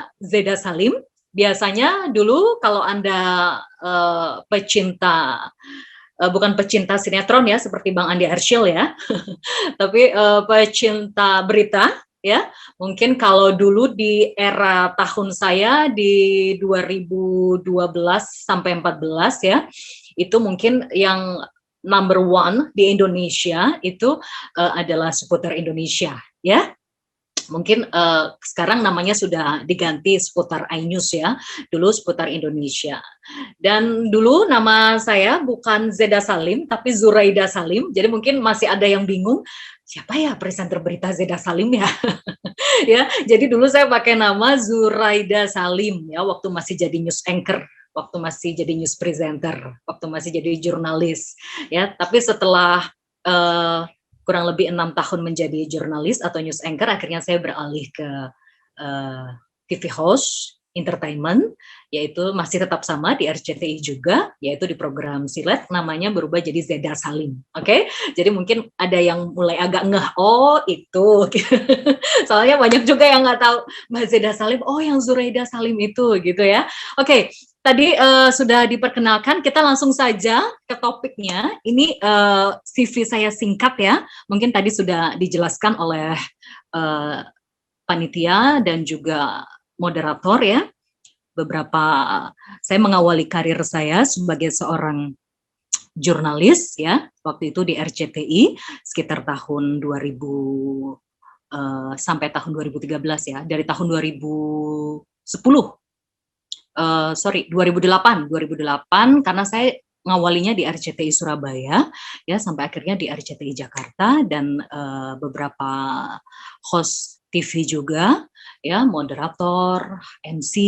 saya Zeda Salim. Biasanya dulu kalau Anda pecinta bukan pecinta sinetron ya seperti Bang Andi Arsyil ya, tapi pecinta berita ya. Mungkin kalau dulu di era tahun saya di 2012 sampai 14 ya, itu mungkin yang number one di Indonesia itu adalah Seputar Indonesia ya. Mungkin sekarang namanya sudah diganti Seputar iNews ya, dulu Seputar Indonesia. Dan dulu nama saya bukan Zeda Salim, tapi Zuraida Salim. Jadi mungkin masih ada yang bingung, siapa ya presenter berita Zeda Salim ya? Ya, jadi dulu saya pakai nama Zuraida Salim ya, waktu masih jadi news anchor, waktu masih jadi news presenter, waktu masih jadi jurnalis. Ya, tapi setelah kurang lebih 6 tahun menjadi jurnalis atau news anchor, akhirnya saya beralih ke TV host, entertainment, yaitu masih tetap sama di RCTI juga, yaitu di program Silet, namanya berubah jadi Zeda Salim. Oke? Jadi mungkin ada yang mulai agak ngeh, oh itu. Soalnya banyak juga yang nggak tahu Mbak Zeda Salim, oh yang Zuraida Salim itu gitu ya. Oke, tadi sudah diperkenalkan, kita langsung saja ke topiknya. Ini CV saya singkat ya, mungkin tadi sudah dijelaskan oleh panitia dan juga moderator ya. Beberapa saya mengawali karir saya sebagai seorang jurnalis ya, waktu itu di RCTI sekitar tahun 2000 sampai tahun 2013 ya, dari tahun 2010 2008 karena saya ngawalinya di RCTI Surabaya ya, sampai akhirnya di RCTI Jakarta dan beberapa host TV juga ya, moderator, MC,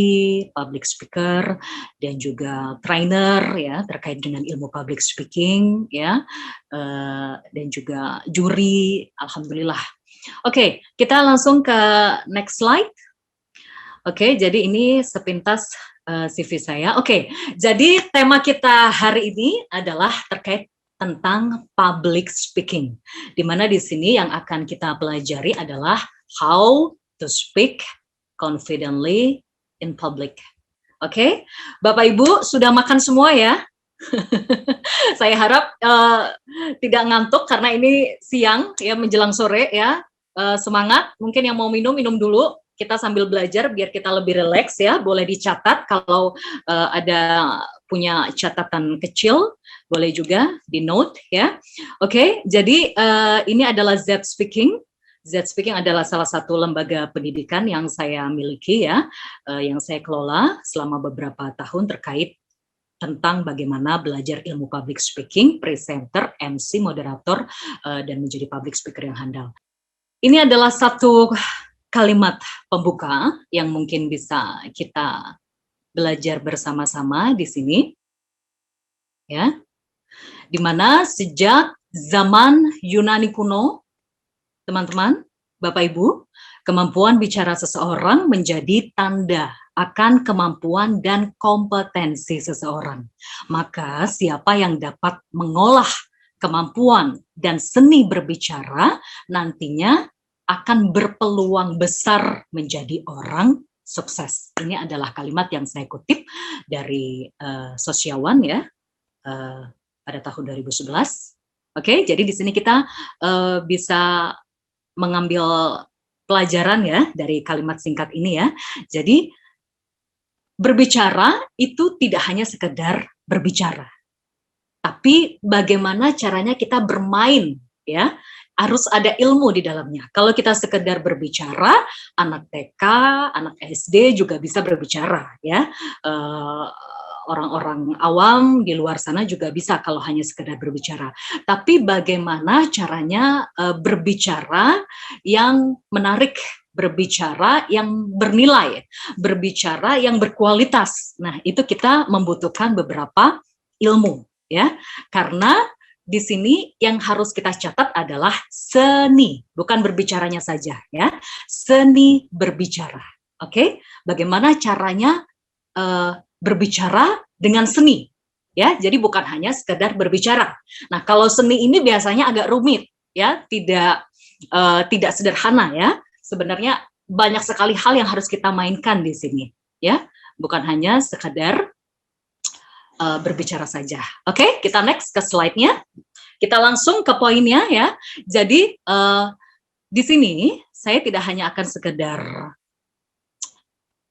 public speaker dan juga trainer ya terkait dengan ilmu public speaking ya, dan juga juri, alhamdulillah. Oke, kita langsung ke next slide. Oke, jadi ini sepintas CV saya. Oke, jadi tema kita hari ini adalah terkait tentang public speaking, di mana di sini yang akan kita pelajari adalah how to speak confidently in public. Oke, Bapak Ibu sudah makan semua ya? Saya harap tidak ngantuk karena ini siang ya, menjelang sore ya. Semangat, mungkin yang mau minum dulu. Kita sambil belajar biar kita lebih rileks ya. Boleh dicatat kalau ada punya catatan kecil, boleh juga di note ya. Oke, jadi ini adalah Z Speaking. Z Speaking adalah salah satu lembaga pendidikan yang saya miliki ya, yang saya kelola selama beberapa tahun terkait tentang bagaimana belajar ilmu public speaking, presenter, MC, moderator, dan menjadi public speaker yang handal. Ini adalah satu kalimat pembuka yang mungkin bisa kita belajar bersama-sama di sini, ya, di mana sejak zaman Yunani kuno, teman-teman, Bapak Ibu, kemampuan bicara seseorang menjadi tanda akan kemampuan dan kompetensi seseorang. Maka siapa yang dapat mengolah kemampuan dan seni berbicara nantinya akan berpeluang besar menjadi orang sukses. Ini adalah kalimat yang saya kutip dari Sosiawan ya, pada tahun 2011. Oke, jadi di sini kita bisa mengambil pelajaran ya dari kalimat singkat ini ya. Jadi berbicara itu tidak hanya sekedar berbicara, tapi bagaimana caranya kita bermain ya, harus ada ilmu di dalamnya. Kalau kita sekedar berbicara, anak TK, anak SD juga bisa berbicara ya. Orang-orang awam di luar sana juga bisa kalau hanya sekedar berbicara. Tapi bagaimana caranya berbicara yang menarik, berbicara yang bernilai, berbicara yang berkualitas. Nah, itu kita membutuhkan beberapa ilmu ya. Karena di sini yang harus kita catat adalah seni, bukan berbicaranya saja ya. Seni berbicara. Oke? Bagaimana caranya berbicara dengan seni ya, jadi bukan hanya sekedar berbicara. Nah, kalau seni ini biasanya agak rumit ya, tidak sederhana ya. Sebenarnya banyak sekali hal yang harus kita mainkan di sini, ya. Bukan hanya sekadar berbicara saja. Oke, kita next ke slide-nya. Kita langsung ke poinnya ya. Jadi di sini saya tidak hanya akan sekedar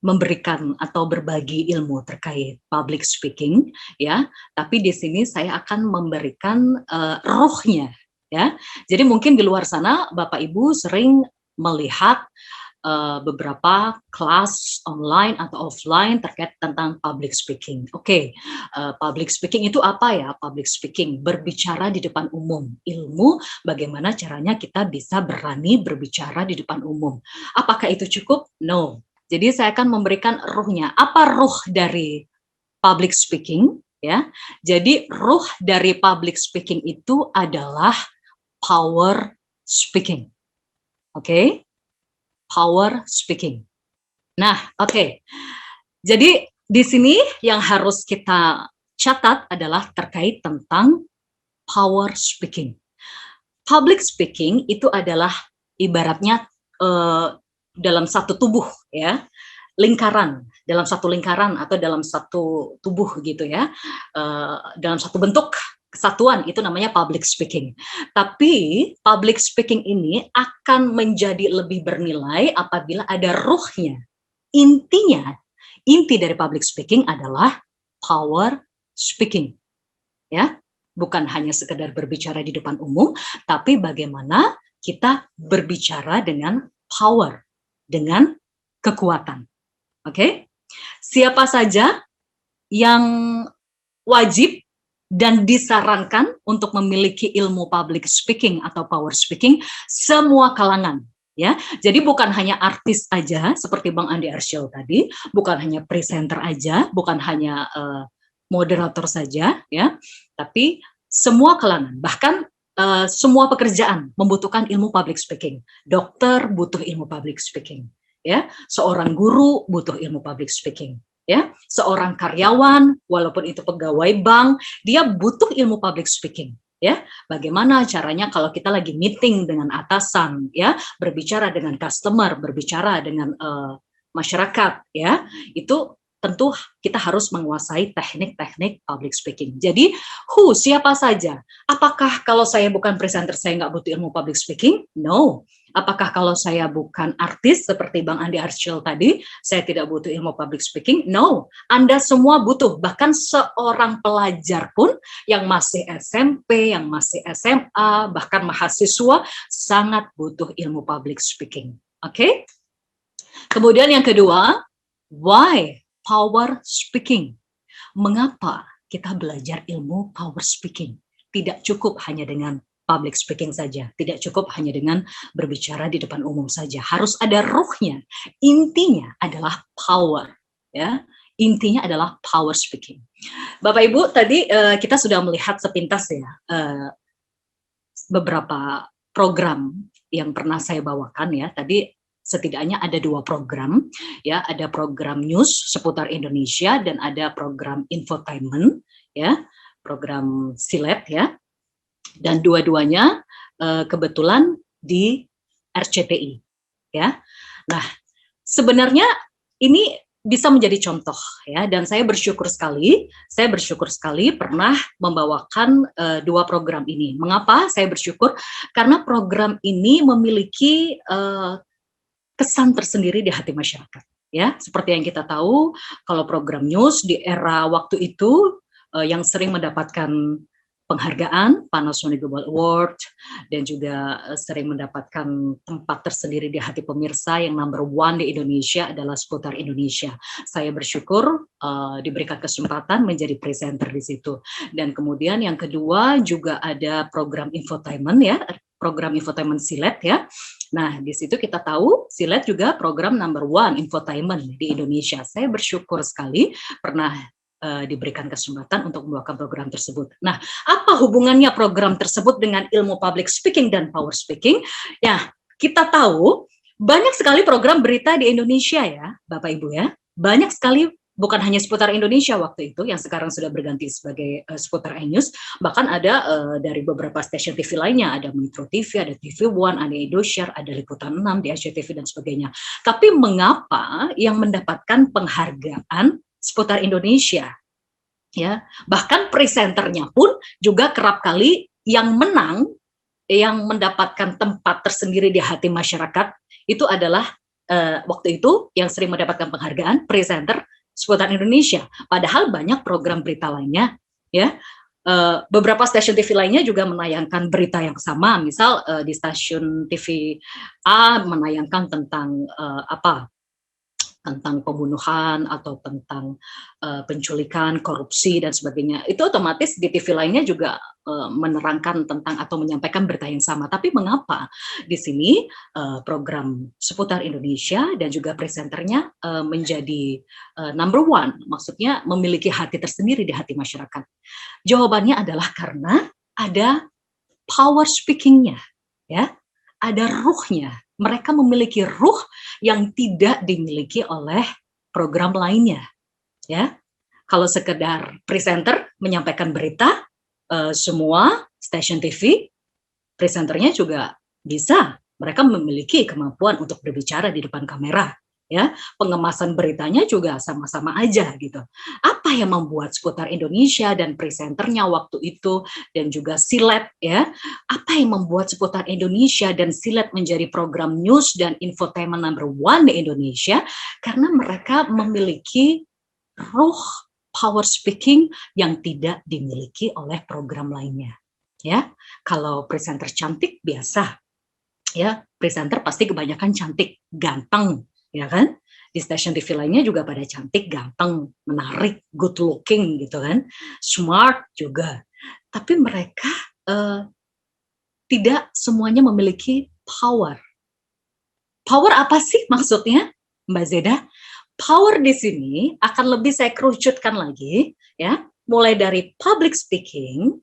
memberikan atau berbagi ilmu terkait public speaking ya, tapi di sini saya akan memberikan rohnya ya. Jadi mungkin di luar sana Bapak Ibu sering melihat beberapa kelas online atau offline terkait tentang public speaking. Oke, public speaking itu apa ya? Public speaking, berbicara di depan umum. Ilmu bagaimana caranya kita bisa berani berbicara di depan umum. Apakah itu cukup? No. Jadi saya akan memberikan ruhnya. Apa ruh dari public speaking? Ya, jadi ruh dari public speaking itu adalah power speaking. Oke, power speaking. Nah, oke. Jadi di sini yang harus kita catat adalah terkait tentang power speaking. Public speaking itu adalah ibaratnya dalam satu tubuh ya, lingkaran, dalam satu lingkaran atau dalam satu tubuh gitu ya, dalam satu bentuk kesatuan, itu namanya public speaking. Tapi public speaking ini akan menjadi lebih bernilai apabila ada ruhnya. Intinya, inti dari public speaking adalah power speaking. Ya, bukan hanya sekedar berbicara di depan umum, tapi bagaimana kita berbicara dengan power, dengan kekuatan. Oke? Siapa saja yang wajib dan disarankan untuk memiliki ilmu public speaking atau power speaking? Semua kalangan. Ya, jadi bukan hanya artis aja seperti Bang Andi Arsyil tadi, bukan hanya presenter aja, bukan hanya moderator saja, ya, tapi semua kalangan, bahkan semua pekerjaan membutuhkan ilmu public speaking. Dokter butuh ilmu public speaking, ya. Seorang guru butuh ilmu public speaking, ya. Seorang karyawan, walaupun itu pegawai bank, dia butuh ilmu public speaking, ya. Bagaimana caranya kalau kita lagi meeting dengan atasan, ya, berbicara dengan customer, berbicara dengan masyarakat, ya, itu tentu kita harus menguasai teknik-teknik public speaking. Jadi, siapa saja? Apakah kalau saya bukan presenter, saya nggak butuh ilmu public speaking? No. Apakah kalau saya bukan artis seperti Bang Andi Arsyil tadi, saya tidak butuh ilmu public speaking? No. Anda semua butuh. Bahkan seorang pelajar pun yang masih SMP, yang masih SMA, bahkan mahasiswa sangat butuh ilmu public speaking. Oke? Kemudian yang kedua, why power speaking? Mengapa kita belajar ilmu power speaking? Tidak cukup hanya dengan public speaking saja, tidak cukup hanya dengan berbicara di depan umum saja, harus ada ruhnya. Intinya adalah power, ya. Intinya adalah power speaking. Bapak Ibu, tadi kita sudah melihat sepintas ya beberapa program yang pernah saya bawakan ya. Tadi setidaknya ada 2 program, ya, ada program news seputar Indonesia dan ada program infotainment, ya, program silet ya, dan dua-duanya kebetulan di RCTI, ya. Nah, sebenarnya ini bisa menjadi contoh ya, dan saya bersyukur sekali pernah membawakan 2 program ini. Mengapa saya bersyukur? Karena program ini memiliki kesan tersendiri di hati masyarakat, ya. Seperti yang kita tahu, kalau program news di era waktu itu yang sering mendapatkan penghargaan Panasonic Global Award dan juga sering mendapatkan tempat tersendiri di hati pemirsa yang number 1 di Indonesia adalah seputar Indonesia. Saya bersyukur diberikan kesempatan menjadi presenter di situ. Dan kemudian yang kedua juga ada program infotainment ya, program infotainment silet ya. Nah, di situ kita tahu silet juga program number 1 infotainment di Indonesia. Saya bersyukur sekali pernah diberikan kesempatan untuk membawakan program tersebut. Nah, apa hubungannya program tersebut dengan ilmu public speaking dan power speaking? Ya, kita tahu banyak sekali program berita di Indonesia ya, Bapak Ibu ya. Banyak sekali bukan hanya seputar Indonesia waktu itu yang sekarang sudah berganti sebagai seputar iNews, bahkan ada dari beberapa stasiun TV lainnya, ada Metro TV, ada TV One, ada Indosiar, ada Liputan 6 di SCTV dan sebagainya. Tapi mengapa yang mendapatkan penghargaan seputar Indonesia? Ya, bahkan presenternya pun juga kerap kali yang menang, yang mendapatkan tempat tersendiri di hati masyarakat itu adalah waktu itu yang sering mendapatkan penghargaan presenter seputar Indonesia. Padahal banyak program berita lainnya, ya. Beberapa stasiun TV lainnya juga menayangkan berita yang sama. Misal di stasiun TV A menayangkan tentang tentang pembunuhan atau tentang penculikan, korupsi dan sebagainya. Itu otomatis di TV lainnya juga menerangkan tentang atau menyampaikan berita yang sama. Tapi mengapa di sini program seputar Indonesia dan juga presenternya menjadi number one, maksudnya memiliki hati tersendiri di hati masyarakat? Jawabannya adalah karena ada power speaking-nya, ya, ada ruhnya. Mereka memiliki ruh yang tidak dimiliki oleh program lainnya, ya. Kalau sekedar presenter menyampaikan berita, semua stasiun TV, presenternya juga bisa. Mereka memiliki kemampuan untuk berbicara di depan kamera, ya. Pengemasan beritanya juga sama-sama aja gitu. Apa yang membuat seputar Indonesia dan presenternya waktu itu dan juga Silet, ya, apa yang membuat seputar Indonesia dan Silet menjadi program news dan infotainment number one di Indonesia? Karena mereka memiliki ruh power speaking yang tidak dimiliki oleh program lainnya, ya. Kalau presenter cantik biasa, ya, presenter pasti kebanyakan cantik, ganteng, ya kan? Di stasiun TV lainnya juga pada cantik, ganteng, menarik, good looking gitu kan, smart juga. Tapi mereka tidak semuanya memiliki power. Power apa sih maksudnya, Mbak Zeda? Power di sini akan lebih saya kerucutkan lagi, ya, mulai dari public speaking,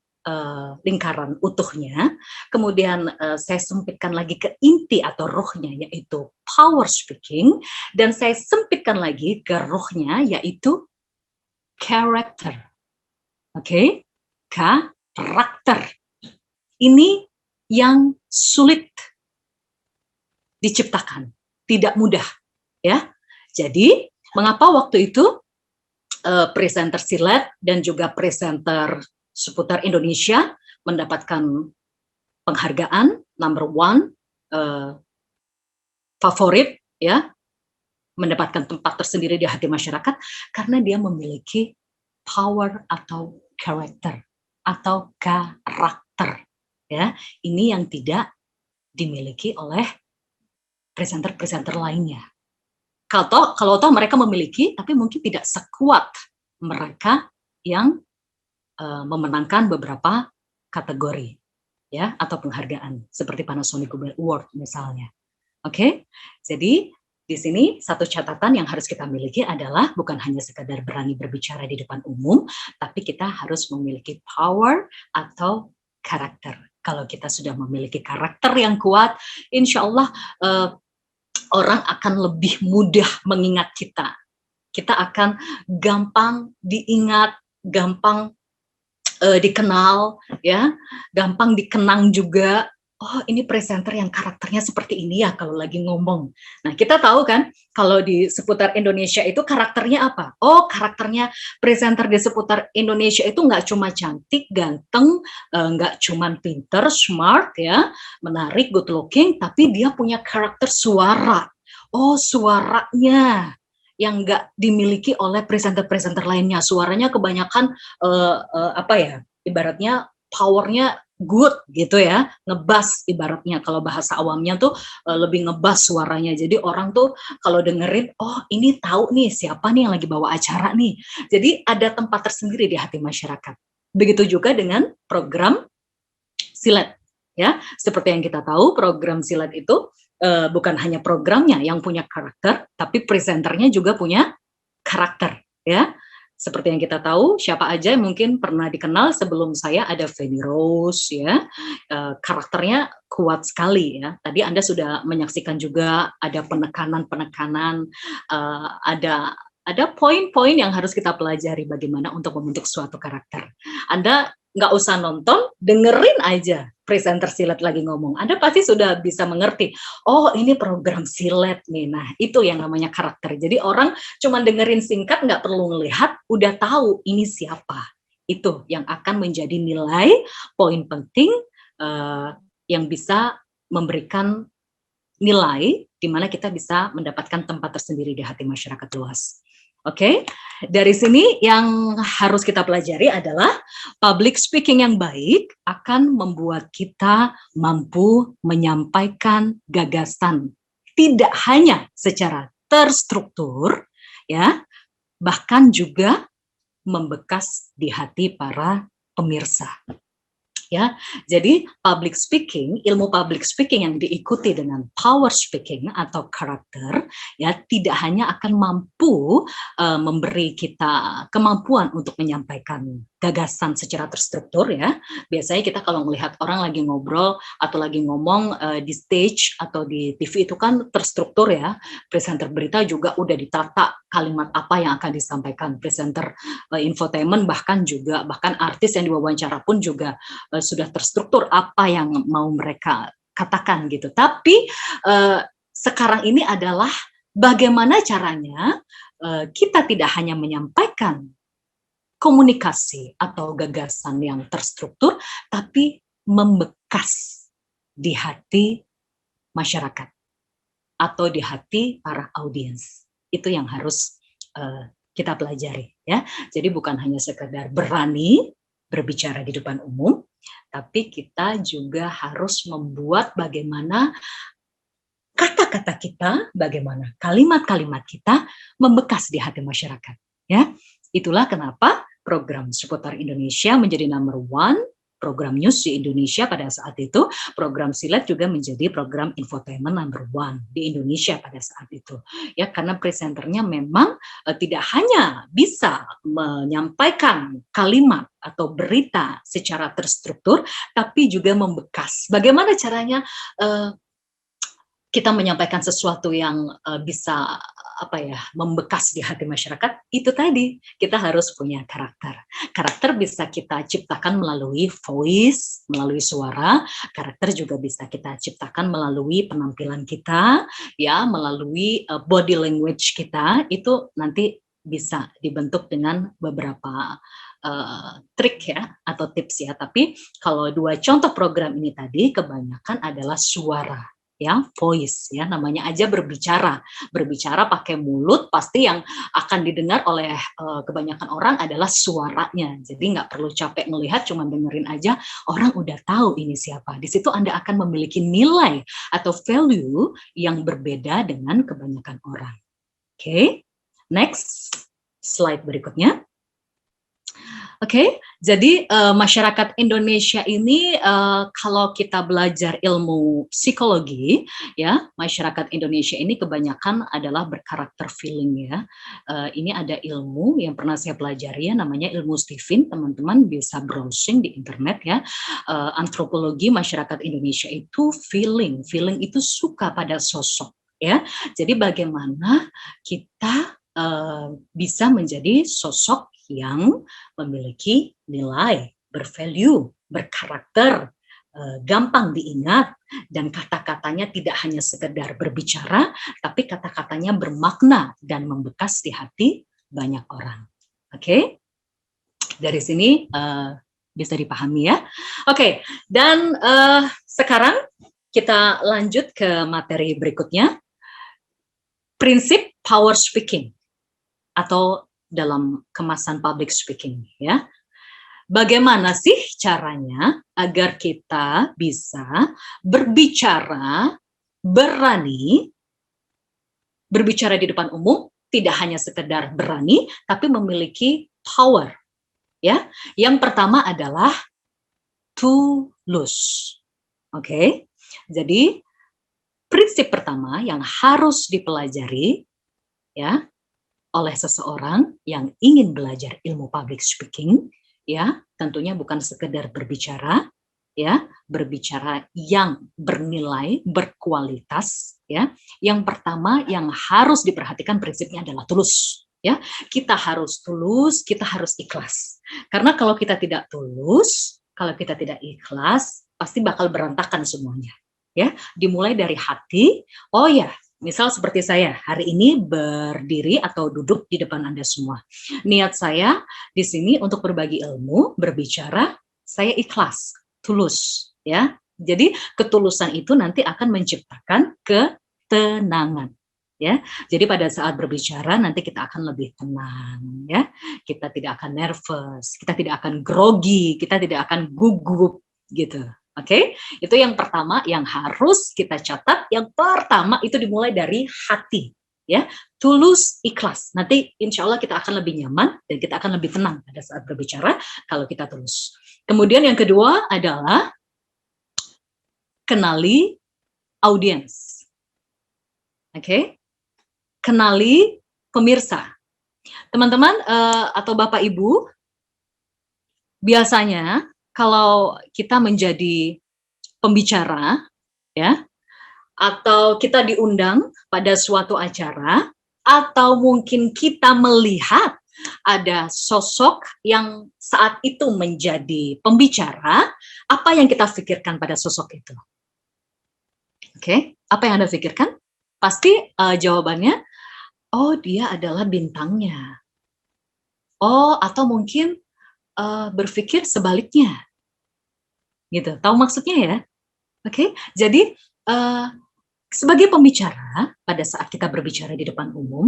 lingkaran utuhnya, kemudian saya sempitkan lagi ke inti atau ruhnya, yaitu power speaking, dan saya sempitkan lagi ke ruhnya, yaitu character. Oke, karakter. Ini yang sulit diciptakan, tidak mudah, ya. Jadi, mengapa waktu itu presenter Silet dan juga presenter seputar Indonesia mendapatkan penghargaan number one, favorit, ya, mendapatkan tempat tersendiri di hati masyarakat karena dia memiliki power atau karakter atau karakter, ya. Ini yang tidak dimiliki oleh presenter-presenter lainnya. Kalau toh mereka memiliki, tapi mungkin tidak sekuat mereka yang memenangkan beberapa kategori, ya, atau penghargaan seperti Panasonic Award misalnya. Oke, jadi di sini satu catatan yang harus kita miliki adalah bukan hanya sekadar berani berbicara di depan umum, tapi kita harus memiliki power atau karakter. Kalau kita sudah memiliki karakter yang kuat, insya Allah orang akan lebih mudah mengingat kita. Kita akan gampang diingat, gampang dikenal, ya, gampang dikenang juga. Oh, ini presenter yang karakternya seperti ini ya kalau lagi ngomong. Nah, kita tahu kan kalau di seputar Indonesia itu karakternya apa? Oh, karakternya presenter di seputar Indonesia itu nggak cuma cantik, ganteng, nggak cuma pinter, smart, ya, menarik, good looking, tapi dia punya karakter suara. Oh, suaranya yang nggak dimiliki oleh presenter-presenter lainnya. Suaranya kebanyakan apa ya? Ibaratnya powernya good gitu ya, ngebas ibaratnya kalau bahasa awamnya tuh lebih ngebas suaranya. Jadi orang tuh kalau dengerin, oh ini tahu nih siapa nih yang lagi bawa acara nih. Jadi ada tempat tersendiri di hati masyarakat. Begitu juga dengan program Silet, ya. Seperti yang kita tahu, program Silet itu bukan hanya programnya yang punya karakter, tapi presenternya juga punya karakter, ya. Seperti yang kita tahu, siapa aja yang mungkin pernah dikenal sebelum saya ada Feni Rose, ya, karakternya kuat sekali, ya. Tadi Anda sudah menyaksikan juga ada penekanan-penekanan, ada ada poin-poin yang harus kita pelajari bagaimana untuk membentuk suatu karakter. Anda nggak usah nonton, dengerin aja presenter silat lagi ngomong. Anda pasti sudah bisa mengerti, oh ini program silat nih. Nah, itu yang namanya karakter. Jadi orang cuma dengerin singkat, nggak perlu ngelihat, udah tahu ini siapa. Itu yang akan menjadi nilai, poin penting yang bisa memberikan nilai di mana kita bisa mendapatkan tempat tersendiri di hati masyarakat luas. Oke, dari sini yang harus kita pelajari adalah public speaking yang baik akan membuat kita mampu menyampaikan gagasan tidak hanya secara terstruktur, ya, bahkan juga membekas di hati para pemirsa. Ya, jadi public speaking, ilmu public speaking yang diikuti dengan power speaking atau karakter, ya tidak hanya akan mampu memberi kita kemampuan untuk menyampaikan gagasan secara terstruktur ya. Biasanya kita kalau melihat orang lagi ngobrol atau lagi ngomong di stage atau di TV itu kan terstruktur ya. Presenter berita juga udah ditata kalimat apa yang akan disampaikan. Presenter infotainment bahkan artis yang diwawancara pun juga sudah terstruktur apa yang mau mereka katakan gitu. Tapi sekarang ini adalah bagaimana caranya kita tidak hanya menyampaikan komunikasi atau gagasan yang terstruktur, tapi membekas di hati masyarakat atau di hati para audiens. Itu yang harus kita pelajari ya. Jadi bukan hanya sekedar berani berbicara di depan umum, tapi kita juga harus membuat bagaimana kata-kata kita, bagaimana kalimat-kalimat kita membekas di hati masyarakat. Ya, itulah kenapa program Seputar Indonesia menjadi number one program news di Indonesia pada saat itu. Program silat juga menjadi program infotainment number one di Indonesia pada saat itu. Ya, karena presenternya memang tidak hanya bisa menyampaikan kalimat atau berita secara terstruktur, tapi juga membekas. Bagaimana caranya kita menyampaikan sesuatu yang bisa membekas di hati masyarakat? Itu tadi, kita harus punya karakter. Karakter bisa kita ciptakan melalui voice, melalui suara. Karakter juga bisa kita ciptakan melalui penampilan kita, ya, melalui body language kita. Itu nanti bisa dibentuk dengan beberapa trik ya atau tips ya. Tapi kalau dua contoh program ini tadi kebanyakan adalah suara. Ya, voice ya, namanya aja berbicara pakai mulut, pasti yang akan didengar oleh kebanyakan orang adalah suaranya. Jadi nggak perlu capek melihat, cuma dengerin aja orang udah tahu ini siapa. Di situ Anda akan memiliki nilai atau value yang berbeda dengan kebanyakan orang. Oke, next slide berikutnya. Oke, jadi masyarakat Indonesia ini kalau kita belajar ilmu psikologi, ya masyarakat Indonesia ini kebanyakan adalah berkarakter feeling ya. Ini ada ilmu yang pernah saya pelajari ya, namanya ilmu Stephen. Teman-teman bisa browsing di internet ya. Antropologi masyarakat Indonesia itu feeling itu suka pada sosok ya. Jadi bagaimana kita bisa menjadi sosok yang memiliki nilai, bervalue, berkarakter, gampang diingat, dan kata-katanya tidak hanya sekedar berbicara, tapi kata-katanya bermakna dan membekas di hati banyak orang. Oke? Dari sini bisa dipahami ya. Oke, dan sekarang kita lanjut ke materi berikutnya. Prinsip power speaking atau dalam kemasan public speaking ya. Bagaimana sih caranya agar kita bisa berbicara berani, berbicara di depan umum, tidak hanya sekedar berani, tapi memiliki power ya. Yang pertama adalah tulus. Oke. Jadi prinsip pertama yang harus dipelajari ya oleh seseorang yang ingin belajar ilmu public speaking, ya, tentunya bukan sekedar berbicara, ya, berbicara yang bernilai, berkualitas, ya. Yang pertama yang harus diperhatikan prinsipnya adalah tulus. Ya, kita harus tulus, kita harus ikhlas. Karena kalau kita tidak tulus, kalau kita tidak ikhlas, pasti bakal berantakan semuanya. Ya, dimulai dari hati. Oh ya, misal seperti saya hari ini berdiri atau duduk di depan Anda semua. Niat saya di sini untuk berbagi ilmu, berbicara, saya ikhlas, tulus, ya. Jadi ketulusan itu nanti akan menciptakan ketenangan, ya. Jadi pada saat berbicara nanti kita akan lebih tenang, ya. Kita tidak akan nervous, kita tidak akan grogi, kita tidak akan gugup gitu. Oke? Itu yang pertama yang harus kita catat. Yang pertama itu dimulai dari hati, ya. Tulus, ikhlas. Nanti insya Allah kita akan lebih nyaman dan kita akan lebih tenang pada saat berbicara kalau kita tulus. Kemudian yang kedua adalah kenali audiens. Oke? Kenali pemirsa. Teman-teman atau Bapak Ibu, biasanya kalau kita menjadi pembicara, ya, atau kita diundang pada suatu acara, atau mungkin kita melihat ada sosok yang saat itu menjadi pembicara, apa yang kita pikirkan pada sosok itu? Oke, apa yang Anda pikirkan? Pasti jawabannya, oh dia adalah bintangnya. Oh, atau mungkin berpikir sebaliknya, gitu. Tahu maksudnya ya? Oke, jadi sebagai pembicara, pada saat kita berbicara di depan umum,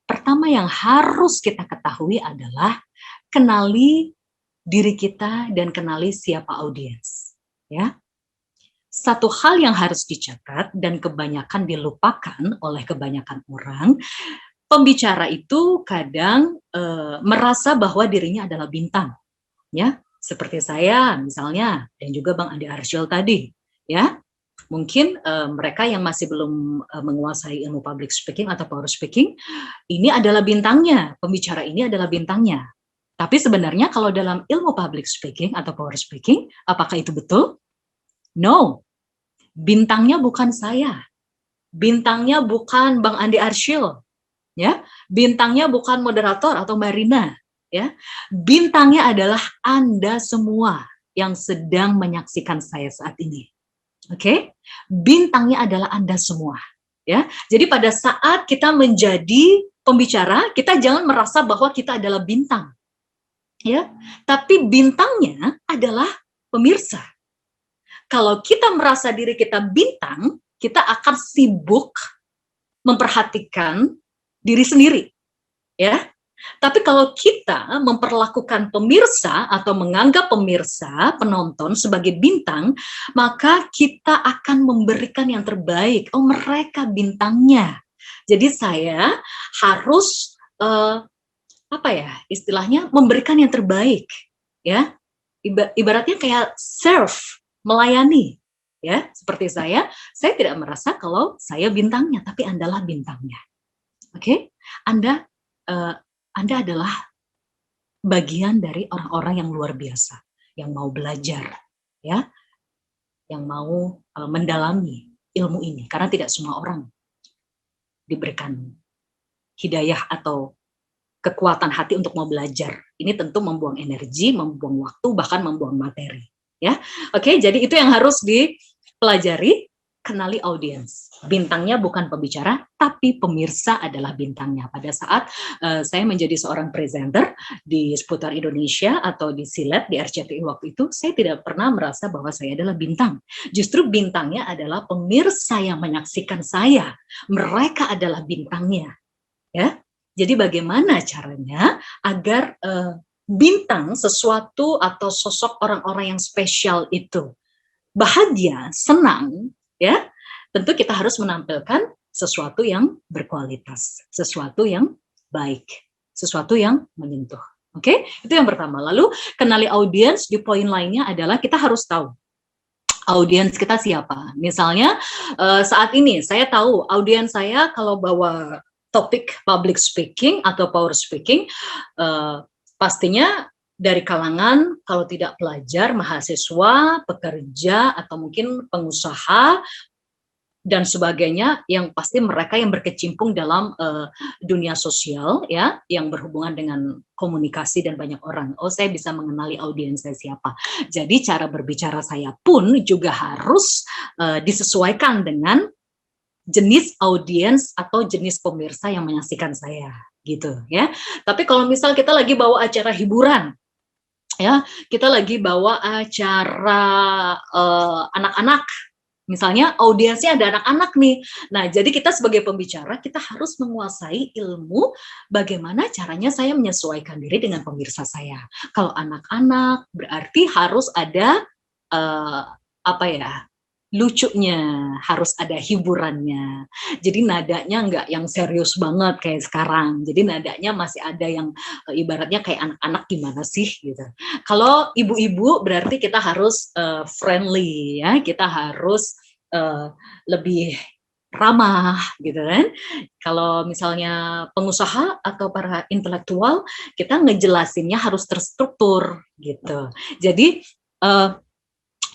pertama yang harus kita ketahui adalah kenali diri kita dan kenali siapa audiens. Ya, satu hal yang harus dicatat dan kebanyakan dilupakan oleh kebanyakan orang, pembicara itu kadang merasa bahwa dirinya adalah bintang, ya, seperti saya misalnya dan juga Bang Andi Arsyil tadi, ya. Mungkin mereka yang masih belum menguasai ilmu public speaking atau power speaking, ini adalah bintangnya, pembicara ini adalah bintangnya. Tapi sebenarnya kalau dalam ilmu public speaking atau power speaking, apakah itu betul? No, bintangnya bukan saya, bintangnya bukan Bang Andi Arsyil, ya, bintangnya bukan moderator atau Mbak Rina, ya, bintangnya adalah Anda semua yang sedang menyaksikan saya saat ini. Oke, bintangnya adalah Anda semua, ya. Jadi pada saat kita menjadi pembicara, kita jangan merasa bahwa kita adalah bintang, ya. Tapi bintangnya adalah pemirsa. Kalau kita merasa diri kita bintang, kita akan sibuk memperhatikan diri sendiri, ya. Tapi kalau kita memperlakukan pemirsa atau menganggap pemirsa, penonton sebagai bintang, maka kita akan memberikan yang terbaik. Oh, mereka bintangnya. Jadi saya harus apa ya, istilahnya memberikan yang terbaik, ya. Ibaratnya kayak serve, melayani, ya. Seperti saya tidak merasa kalau saya bintangnya, tapi Andalah bintangnya. Oke? Anda adalah bagian dari orang-orang yang luar biasa, yang mau belajar, ya, yang mau mendalami ilmu ini. Karena tidak semua orang diberikan hidayah atau kekuatan hati untuk mau belajar. Ini tentu membuang energi, membuang waktu, bahkan membuang materi. Ya, oke. Jadi itu yang harus dipelajari. Kenali audiens. Bintangnya bukan pembicara, tapi pemirsa adalah bintangnya. Pada saat saya menjadi seorang presenter di seputar Indonesia atau di Silet, di RCTI waktu itu, saya tidak pernah merasa bahwa saya adalah bintang. Justru bintangnya adalah pemirsa yang menyaksikan saya. Mereka adalah bintangnya. Ya. Jadi bagaimana caranya agar bintang sesuatu atau sosok orang-orang yang spesial itu bahagia, senang, ya, tentu kita harus menampilkan sesuatu yang berkualitas, sesuatu yang baik, sesuatu yang menyentuh. Oke, itu yang pertama. Lalu kenali audiens, di poin lainnya adalah kita harus tahu audiens kita siapa. Misalnya saat ini saya tahu audiens saya kalau bawa topik public speaking atau power speaking, pastinya dari kalangan kalau tidak pelajar, mahasiswa, pekerja, atau mungkin pengusaha, dan sebagainya, yang pasti mereka yang berkecimpung dalam dunia sosial ya, yang berhubungan dengan komunikasi dan banyak orang. Oh, saya bisa mengenali audiens saya siapa. Jadi cara berbicara saya pun juga harus disesuaikan dengan jenis audiens atau jenis pemirsa yang menyaksikan saya gitu ya. Tapi kalau misal kita lagi bawa acara hiburan ya, kita lagi bawa acara anak-anak, misalnya audiensnya ada anak-anak nih. Nah, jadi kita sebagai pembicara, kita harus menguasai ilmu bagaimana caranya saya menyesuaikan diri dengan pemirsa saya. Kalau anak-anak, berarti harus ada apa ya, lucunya, harus ada hiburannya. Jadi nadanya nggak yang serius banget kayak sekarang. Jadi nadanya masih ada yang ibaratnya kayak anak-anak gimana sih gitu. Kalau ibu-ibu berarti kita harus friendly ya, kita harus lebih ramah gitu kan. Kalau misalnya pengusaha atau para intelektual, kita ngejelasinnya harus terstruktur gitu. Jadi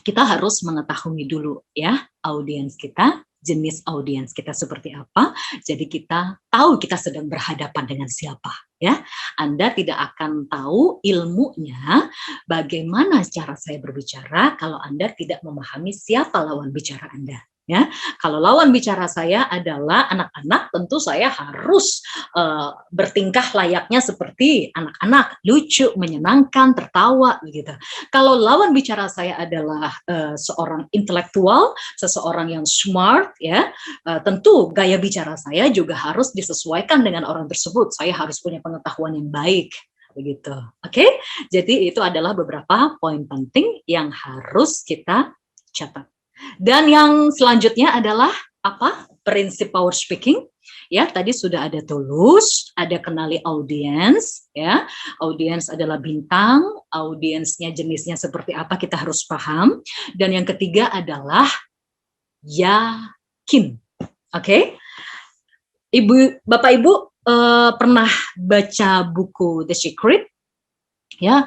kita harus mengetahui dulu ya audiens kita, jenis audiens kita seperti apa. Jadi kita tahu kita sedang berhadapan dengan siapa ya. Anda tidak akan tahu ilmunya bagaimana cara saya berbicara kalau Anda tidak memahami siapa lawan bicara Anda. Ya, kalau lawan bicara saya adalah anak-anak, tentu saya harus bertingkah layaknya seperti anak-anak, lucu, menyenangkan, tertawa, begitu. Kalau lawan bicara saya adalah seorang intelektual, seseorang yang smart, ya, tentu gaya bicara saya juga harus disesuaikan dengan orang tersebut. Saya harus punya pengetahuan yang baik, begitu. Oke, jadi itu adalah beberapa poin penting yang harus kita catat. Dan yang selanjutnya adalah apa? Prinsip power speaking. Ya, tadi sudah ada tulus, ada kenali audiens, ya. Audiens adalah bintang, audiensnya jenisnya seperti apa kita harus paham. Dan yang ketiga adalah yakin. Oke? Bapak Ibu pernah baca buku The Secret? Ya,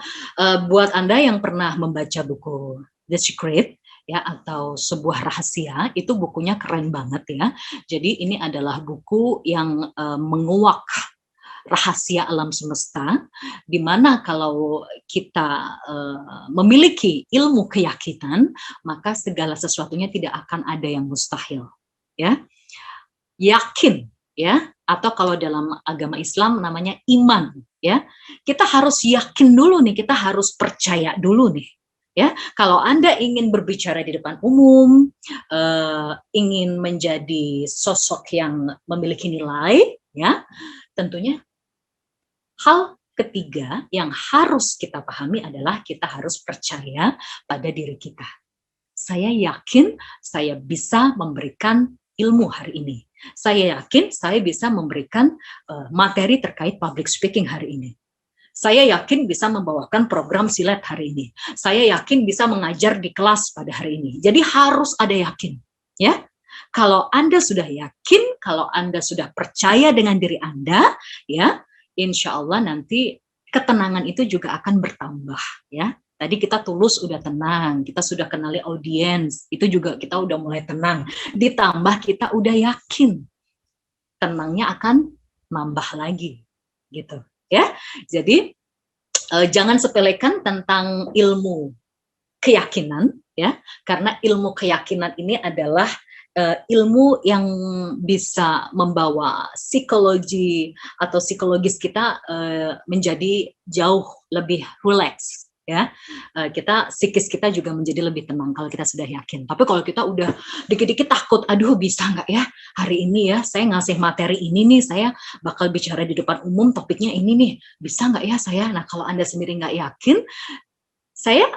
buat Anda yang pernah membaca buku The Secret, ya, atau sebuah rahasia, itu bukunya keren banget ya. Jadi ini adalah buku yang menguak rahasia alam semesta, di mana kalau kita memiliki ilmu keyakinan, maka segala sesuatunya tidak akan ada yang mustahil. Ya, yakin, ya, atau kalau dalam agama Islam namanya iman. Ya, kita harus yakin dulu nih, kita harus percaya dulu nih. Ya, kalau Anda ingin berbicara di depan umum, ingin menjadi sosok yang memiliki nilai, ya, tentunya hal ketiga yang harus kita pahami adalah kita harus percaya pada diri kita. Saya yakin saya bisa memberikan ilmu hari ini. Saya yakin saya bisa memberikan materi terkait public speaking hari ini. Saya yakin bisa membawakan program silat hari ini. Saya yakin bisa mengajar di kelas pada hari ini. Jadi harus ada yakin, ya. Kalau Anda sudah yakin, kalau Anda sudah percaya dengan diri Anda, ya, insya Allah nanti ketenangan itu juga akan bertambah, ya. Tadi kita tulus udah tenang, kita sudah kenali audiens, itu juga kita udah mulai tenang. Ditambah kita udah yakin, tenangnya akan nambah lagi, gitu. Ya, jadi jangan sepelekan tentang ilmu keyakinan, ya, karena ilmu keyakinan ini adalah ilmu yang bisa membawa psikologi atau psikologis kita menjadi jauh lebih rileks. Ya, kita psikis kita juga menjadi lebih tenang kalau kita sudah yakin. Tapi kalau kita udah dikit-dikit takut, aduh bisa nggak ya hari ini ya saya ngasih materi ini nih, saya bakal bicara di depan umum topiknya ini nih, bisa nggak ya saya? Nah kalau Anda sendiri nggak yakin, saya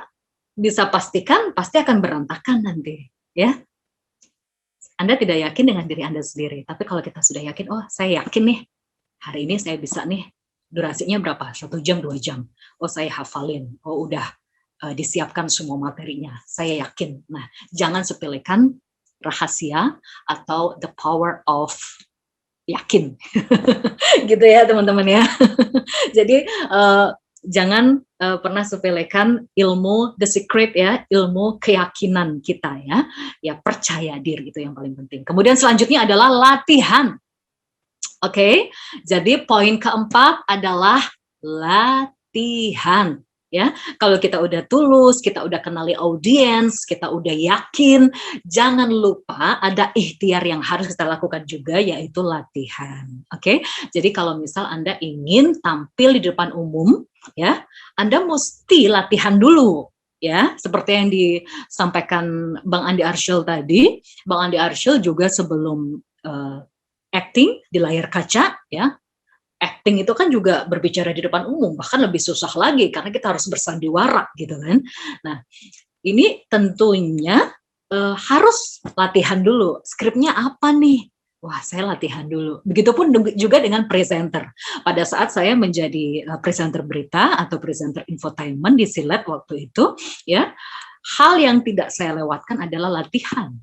bisa pastikan pasti akan berantakan nanti, ya. Anda tidak yakin dengan diri Anda sendiri, tapi kalau kita sudah yakin, oh saya yakin nih hari ini saya bisa nih. Durasinya berapa? 1 jam, 2 jam. Oh saya hafalin. Oh udah disiapkan semua materinya. Saya yakin. Nah, jangan sepelekan rahasia atau the power of yakin. Gitu ya teman-teman ya. Jadi jangan pernah sepelekan ilmu the secret ya, ilmu keyakinan kita ya. Ya percaya diri itu yang paling penting. Kemudian selanjutnya adalah latihan. Oke, jadi poin keempat adalah latihan. Ya, kalau kita udah tulus, kita udah kenali audiens, kita udah yakin, jangan lupa ada ikhtiar yang harus kita lakukan juga, yaitu latihan. Oke, jadi kalau misal Anda ingin tampil di depan umum, ya, Anda mesti latihan dulu. Ya, seperti yang disampaikan Bang Andi Arsyil tadi, Bang Andi Arsyil juga sebelum acting di layar kaca, ya, acting itu kan juga berbicara di depan umum, bahkan lebih susah lagi karena kita harus bersandiwara gitu kan. Nah, ini tentunya harus latihan dulu. Skripnya apa nih? Wah, saya latihan dulu. Begitupun juga dengan presenter. Pada saat saya menjadi presenter berita atau presenter infotainment di Silet waktu itu, ya, hal yang tidak saya lewatkan adalah latihan.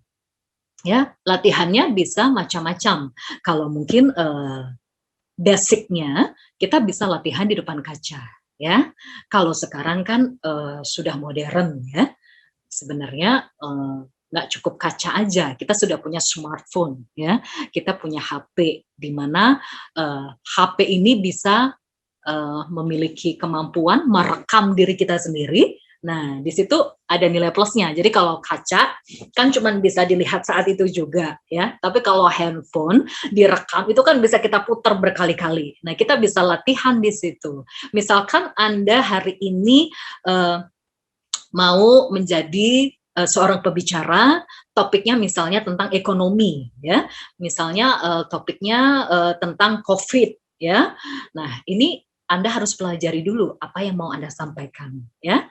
Ya, latihannya bisa macam-macam. Kalau mungkin basicnya kita bisa latihan di depan kaca, ya. Kalau sekarang kan sudah modern ya. Sebenarnya nggak cukup kaca aja, kita sudah punya smartphone ya. Kita punya HP di mana HP ini bisa memiliki kemampuan merekam diri kita sendiri. Nah, di situ ada nilai plusnya. Jadi kalau kaca kan cuma bisa dilihat saat itu juga ya. Tapi kalau handphone direkam itu kan bisa kita putar berkali-kali. Nah, kita bisa latihan di situ. Misalkan Anda hari ini mau menjadi seorang pembicara, topiknya misalnya tentang ekonomi ya. Misalnya topiknya tentang COVID ya. Nah, ini Anda harus pelajari dulu apa yang mau Anda sampaikan ya.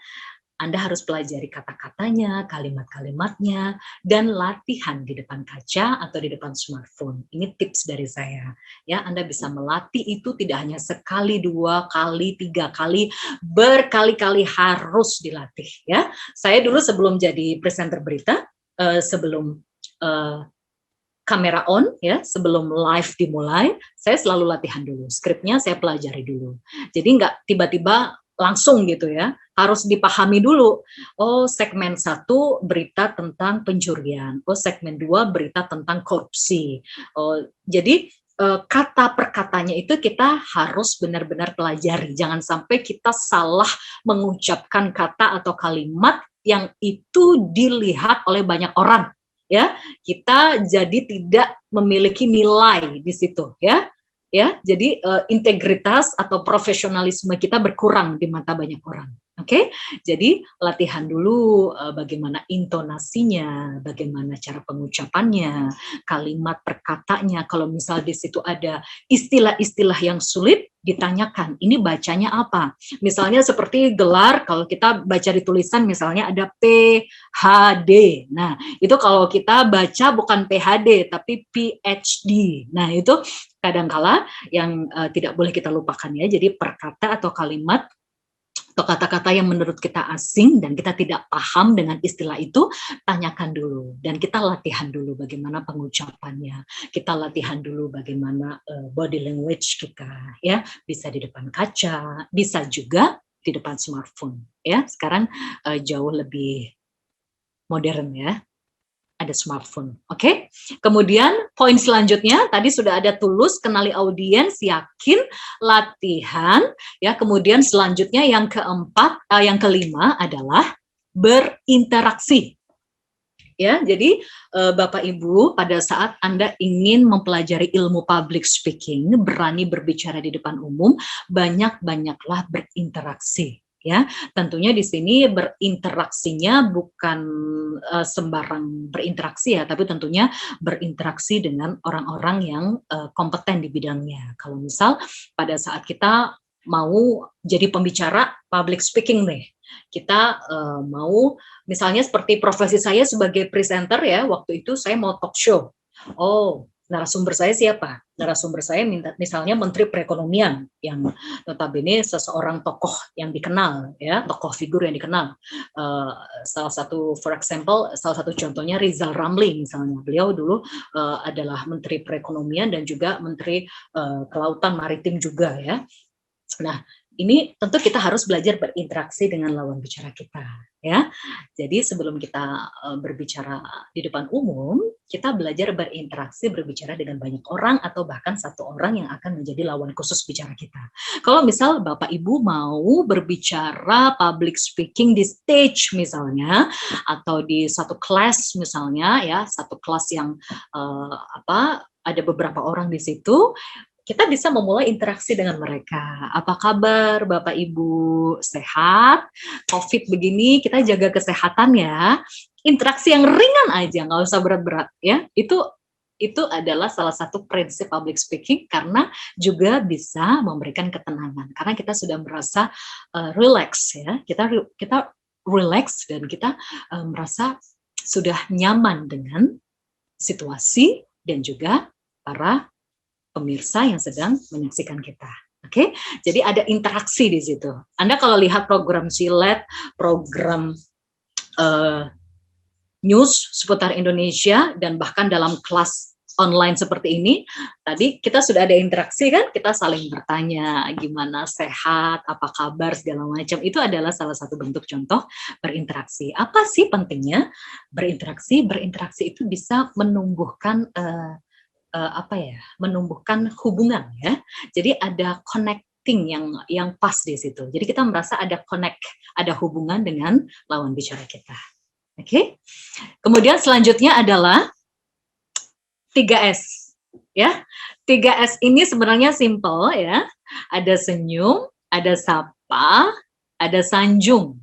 Anda harus pelajari kata-katanya, kalimat-kalimatnya, dan latihan di depan kaca atau di depan smartphone. Ini tips dari saya. Ya, Anda bisa melatih itu tidak hanya sekali, 2 kali, 3 kali, berkali-kali harus dilatih. Ya, saya dulu sebelum jadi presenter berita, sebelum kamera on, ya, sebelum live dimulai, saya selalu latihan dulu. Skripnya saya pelajari dulu. Jadi nggak tiba-tiba langsung gitu ya, harus dipahami dulu. Oh, segmen 1 berita tentang pencurian. Oh, segmen 2 berita tentang korupsi. Oh, jadi kata per katanya itu kita harus benar-benar pelajari. Jangan sampai kita salah mengucapkan kata atau kalimat yang itu dilihat oleh banyak orang. Ya, kita jadi tidak memiliki nilai di situ ya. Ya, jadi integritas atau profesionalisme kita berkurang di mata banyak orang. Oke, jadi latihan dulu bagaimana intonasinya, bagaimana cara pengucapannya, kalimat perkataannya. Kalau misal di situ ada istilah-istilah yang sulit, ditanyakan, ini bacanya apa? Misalnya seperti gelar, kalau kita baca di tulisan misalnya ada PhD. Nah, itu kalau kita baca bukan PhD tapi PhD. Nah, itu kadangkala yang tidak boleh kita lupakan ya. Jadi perkata atau kalimat atau kata-kata yang menurut kita asing dan kita tidak paham dengan istilah itu, tanyakan dulu dan kita latihan dulu bagaimana pengucapannya. Kita latihan dulu bagaimana body language kita ya, bisa di depan kaca, bisa juga di depan smartphone ya. Sekarang jauh lebih modern ya, ada smartphone. Oke. Kemudian poin selanjutnya tadi sudah ada tulus, kenali audiens, yakin, latihan, ya. Kemudian selanjutnya yang keempat, yang kelima adalah berinteraksi. Ya, jadi Bapak Ibu, pada saat Anda ingin mempelajari ilmu public speaking, berani berbicara di depan umum, banyak-banyaklah berinteraksi. Ya, tentunya di sini berinteraksinya bukan sembarang berinteraksi ya, tapi tentunya berinteraksi dengan orang-orang yang kompeten di bidangnya. Kalau misal pada saat kita mau jadi pembicara public speaking nih, kita mau misalnya seperti profesi saya sebagai presenter ya, waktu itu saya mau talk show. Oh, narasumber saya siapa? Narasumber saya misalnya Menteri Perekonomian yang notabene seseorang tokoh yang dikenal ya, tokoh figur yang dikenal. Salah satu, for example, salah satu contohnya Rizal Ramli misalnya. Beliau dulu adalah Menteri Perekonomian dan juga Menteri Kelautan Maritim juga ya. Nah, ini tentu kita harus belajar berinteraksi dengan lawan bicara kita, ya. Jadi sebelum kita berbicara di depan umum, kita belajar berinteraksi, berbicara dengan banyak orang atau bahkan satu orang yang akan menjadi lawan khusus bicara kita. Kalau misal Bapak Ibu mau berbicara public speaking di stage misalnya, atau di satu kelas misalnya, ya, satu kelas yang ada beberapa orang di situ, kita bisa memulai interaksi dengan mereka. Apa kabar Bapak Ibu? Sehat? COVID begini, kita jaga kesehatan ya. Interaksi yang ringan aja, nggak usah berat-berat ya. Itu adalah salah satu prinsip public speaking, karena juga bisa memberikan ketenangan. Karena kita sudah merasa relax ya. Kita relax dan kita merasa sudah nyaman dengan situasi dan juga para pemirsa yang sedang menyaksikan kita. Oke, jadi ada interaksi di situ. Anda kalau lihat program silet, program news seputar Indonesia, dan bahkan dalam kelas online seperti ini, tadi kita sudah ada interaksi kan, kita saling bertanya, gimana, sehat, apa kabar, segala macam. Itu adalah salah satu bentuk contoh berinteraksi. Apa sih pentingnya berinteraksi? Berinteraksi itu bisa menumbuhkan menumbuhkan hubungan ya. Jadi ada connecting yang pas di situ. Jadi kita merasa ada hubungan dengan lawan bicara kita. Oke. Kemudian selanjutnya adalah 3S ya. 3S ini sebenarnya simple ya. Ada senyum, ada sapa, ada sanjung.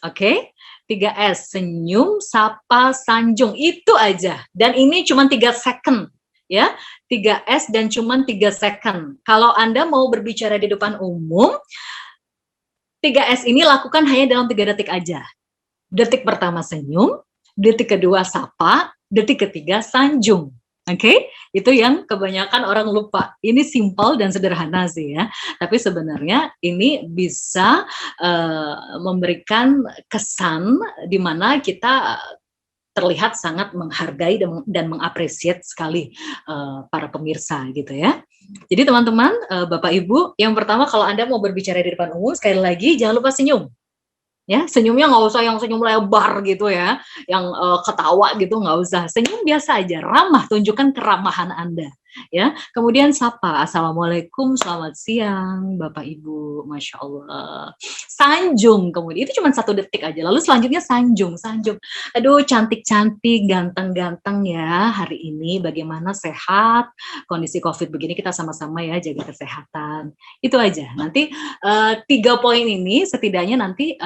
Oke. 3S, senyum, sapa, sanjung, itu aja. Dan ini cuma 3 second. Ya, 3S dan cuma 3 second. Kalau Anda mau berbicara di depan umum, 3S ini lakukan hanya dalam 3 detik aja. Detik pertama senyum, detik kedua sapa, detik ketiga sanjung. Oke, itu yang kebanyakan orang lupa. Ini simple dan sederhana sih ya, tapi sebenarnya ini bisa memberikan kesan di mana kita terlihat sangat menghargai dan mengapresiasi sekali para pemirsa gitu ya. Jadi teman-teman, Bapak Ibu, yang pertama kalau Anda mau berbicara di depan umum, sekali lagi jangan lupa senyum. Ya, senyumnya nggak usah yang senyum lebar gitu ya, yang ketawa gitu, nggak usah. Senyum biasa aja, ramah, tunjukkan keramahan Anda. Ya, kemudian sapa, assalamualaikum, selamat siang, Bapak Ibu, masya Allah. Sanjung, kemudian itu cuma 1 detik aja. Lalu selanjutnya sanjung. Aduh, cantik-cantik, ganteng-ganteng ya hari ini. Bagaimana, sehat? Kondisi COVID begini kita sama-sama ya jaga kesehatan. Itu aja. Nanti 3 poin ini setidaknya nanti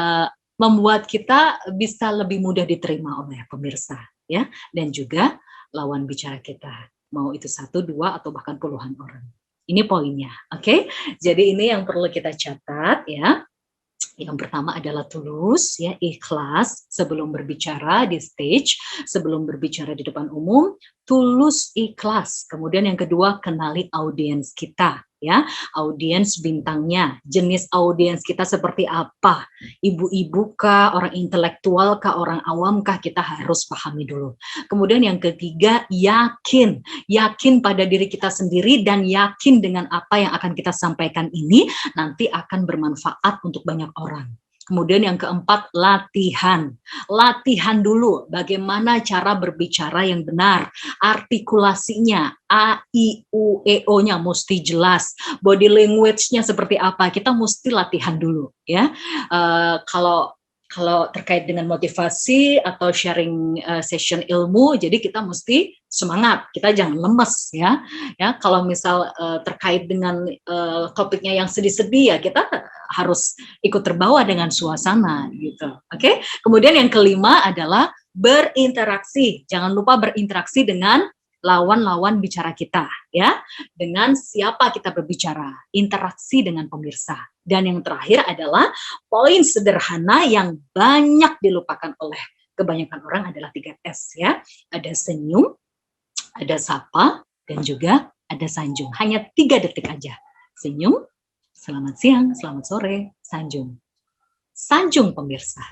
membuat kita bisa lebih mudah diterima oleh pemirsa ya, dan juga lawan bicara kita, mau itu 1, 2 atau bahkan puluhan orang. Ini poinnya, oke? Jadi ini yang perlu kita catat ya. Yang pertama adalah tulus ya, ikhlas sebelum berbicara di stage, sebelum berbicara di depan umum, tulus ikhlas. Kemudian yang kedua, kenali audiens kita ya, audiens bintangnya, jenis audiens kita seperti apa, ibu-ibu kah, orang intelektual kah, orang awam kah, kita harus pahami dulu. Kemudian yang ketiga, yakin pada diri kita sendiri dan yakin dengan apa yang akan kita sampaikan ini nanti akan bermanfaat untuk banyak orang. Kemudian yang keempat, latihan dulu bagaimana cara berbicara yang benar, artikulasinya, A, I, U, E, O-nya mesti jelas, body language-nya seperti apa, kita mesti latihan dulu ya. Kalau terkait dengan motivasi atau sharing session ilmu, jadi kita mesti semangat, kita jangan lemes ya. Ya, kalau misal terkait dengan topiknya yang sedih-sedih ya kita harus ikut terbawa dengan suasana gitu. Oke? Kemudian yang kelima adalah berinteraksi. Jangan lupa berinteraksi dengan lawan-lawan bicara kita ya. Dengan siapa kita berbicara, interaksi dengan pemirsa. Dan yang terakhir adalah poin sederhana yang banyak dilupakan oleh kebanyakan orang adalah 3S ya. Ada senyum, ada sapa, dan juga ada sanjung. Hanya 3 detik aja. Senyum, selamat siang, selamat sore, sanjung. Sanjung pemirsa.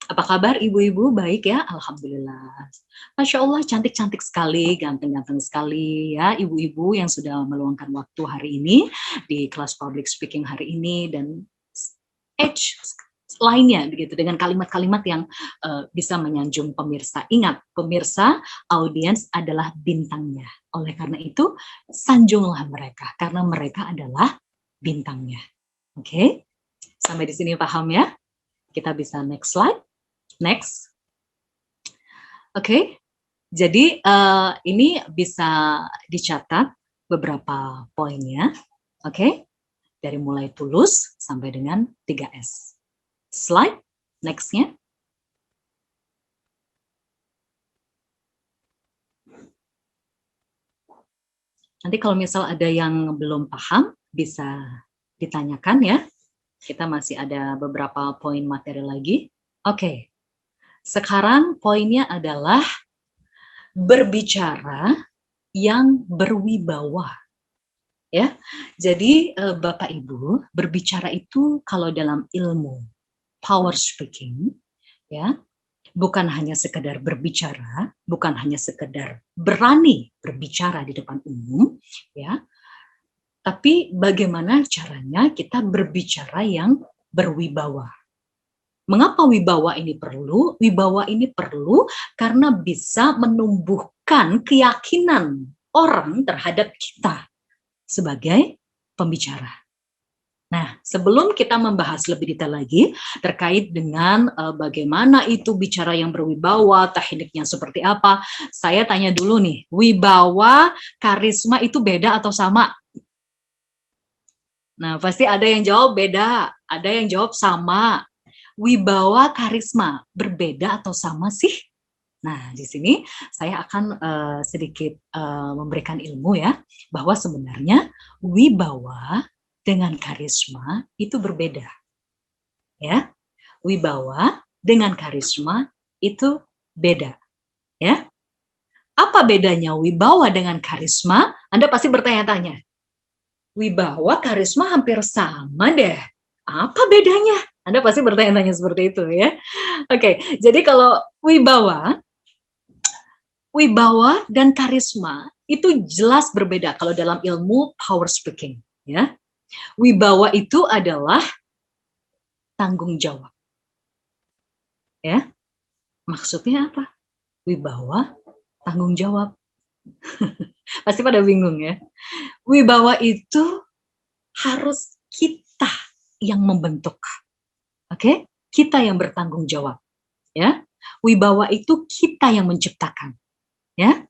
Apa kabar ibu-ibu? Baik ya? Alhamdulillah. Masya Allah, cantik-cantik sekali, ganteng-ganteng sekali ya ibu-ibu yang sudah meluangkan waktu hari ini di kelas public speaking hari ini dan edge lainnya begitu dengan kalimat-kalimat yang bisa menyanjung pemirsa. Ingat, pemirsa, audiens adalah bintangnya. Oleh karena itu, sanjunglah mereka karena mereka adalah bintangnya. Oke? Sampai di sini paham ya? Kita bisa next slide. Next. Oke. Jadi ini bisa dicatat beberapa poinnya. Oke. Dari mulai tulus sampai dengan 3S. Slide next-nya. Nanti kalau misal ada yang belum paham, bisa ditanyakan ya. Kita masih ada beberapa poin materi lagi. Oke. Sekarang poinnya adalah berbicara yang berwibawa. Ya. Jadi Bapak Ibu, berbicara itu kalau dalam ilmu power speaking ya, bukan hanya sekedar berbicara, bukan hanya sekedar berani berbicara di depan umum ya, tapi bagaimana caranya kita berbicara yang berwibawa. Mengapa wibawa ini perlu? Wibawa ini perlu karena bisa menumbuhkan keyakinan orang terhadap kita sebagai pembicara. Nah, sebelum kita membahas lebih detail lagi terkait dengan bagaimana itu bicara yang berwibawa, tekniknya seperti apa, saya tanya dulu nih, wibawa, karisma itu beda atau sama? Nah, pasti ada yang jawab beda, ada yang jawab sama. Wibawa, karisma, berbeda atau sama sih? Nah, di sini saya akan sedikit memberikan ilmu ya, bahwa sebenarnya wibawa dengan karisma itu berbeda. Ya. Wibawa dengan karisma itu beda. Ya. Apa bedanya wibawa dengan karisma? Anda pasti bertanya-tanya. Wibawa, karisma hampir sama deh. Apa bedanya? Anda pasti bertanya-tanya seperti itu ya. Oke, jadi kalau wibawa dan karisma itu jelas berbeda kalau dalam ilmu power speaking ya. Wibawa itu adalah tanggung jawab. Ya. Maksudnya apa? Wibawa, tanggung jawab. Pasti pada bingung ya. Wibawa itu harus kita yang membentuk. Oke? Kita yang bertanggung jawab. Ya. Wibawa itu kita yang menciptakan. Ya.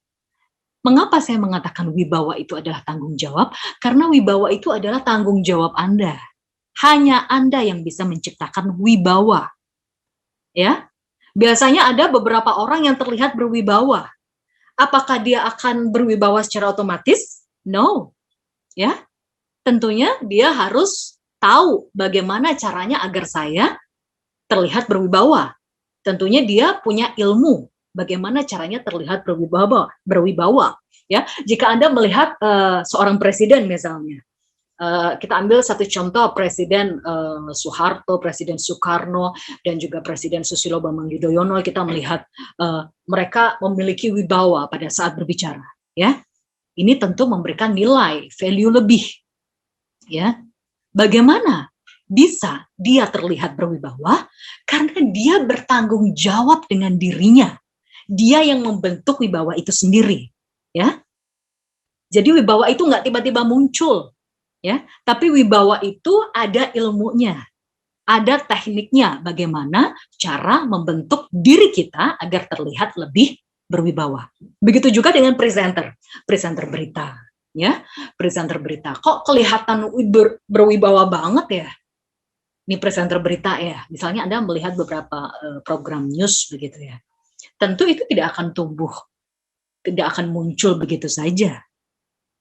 Mengapa saya mengatakan wibawa itu adalah tanggung jawab? Karena wibawa itu adalah tanggung jawab Anda. Hanya Anda yang bisa menciptakan wibawa. Ya. Biasanya ada beberapa orang yang terlihat berwibawa. Apakah dia akan berwibawa secara otomatis? No. Ya. Tentunya dia harus tahu bagaimana caranya agar saya terlihat berwibawa. Tentunya dia punya ilmu bagaimana caranya terlihat berwibawa. Ya, jika Anda melihat seorang presiden misalnya, kita ambil satu contoh Presiden Soeharto, Presiden Soekarno, dan juga Presiden Susilo Bambang Yudhoyono, kita melihat mereka memiliki wibawa pada saat berbicara. Ya, ini tentu memberikan nilai, value lebih. Ya, bagaimana bisa dia terlihat berwibawa? Karena dia bertanggung jawab dengan dirinya. Dia yang membentuk wibawa itu sendiri. Ya, jadi wibawa itu nggak tiba-tiba muncul. Ya, tapi wibawa itu ada ilmunya, ada tekniknya bagaimana cara membentuk diri kita agar terlihat lebih berwibawa. Begitu juga dengan presenter berita, ya, presenter berita. Kok kelihatan berwibawa banget ya? Ini presenter berita ya. Misalnya Anda melihat beberapa program news begitu ya. Tentu itu tidak akan tumbuh, tidak akan muncul begitu saja.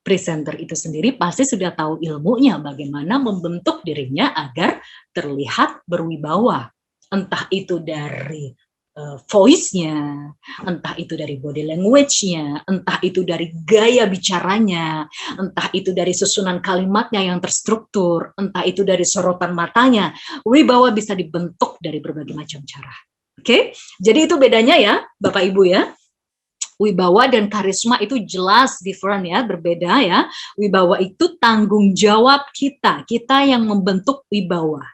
Presenter itu sendiri pasti sudah tahu ilmunya bagaimana membentuk dirinya agar terlihat berwibawa. Entah itu dari voice-nya, entah itu dari body language-nya, entah itu dari gaya bicaranya, entah itu dari susunan kalimatnya yang terstruktur, entah itu dari sorotan matanya. Wibawa bisa dibentuk dari berbagai macam cara. Oke, jadi itu bedanya ya, Bapak Ibu ya. Wibawa dan karisma itu jelas different ya, berbeda ya. Wibawa itu tanggung jawab kita, kita yang membentuk wibawa.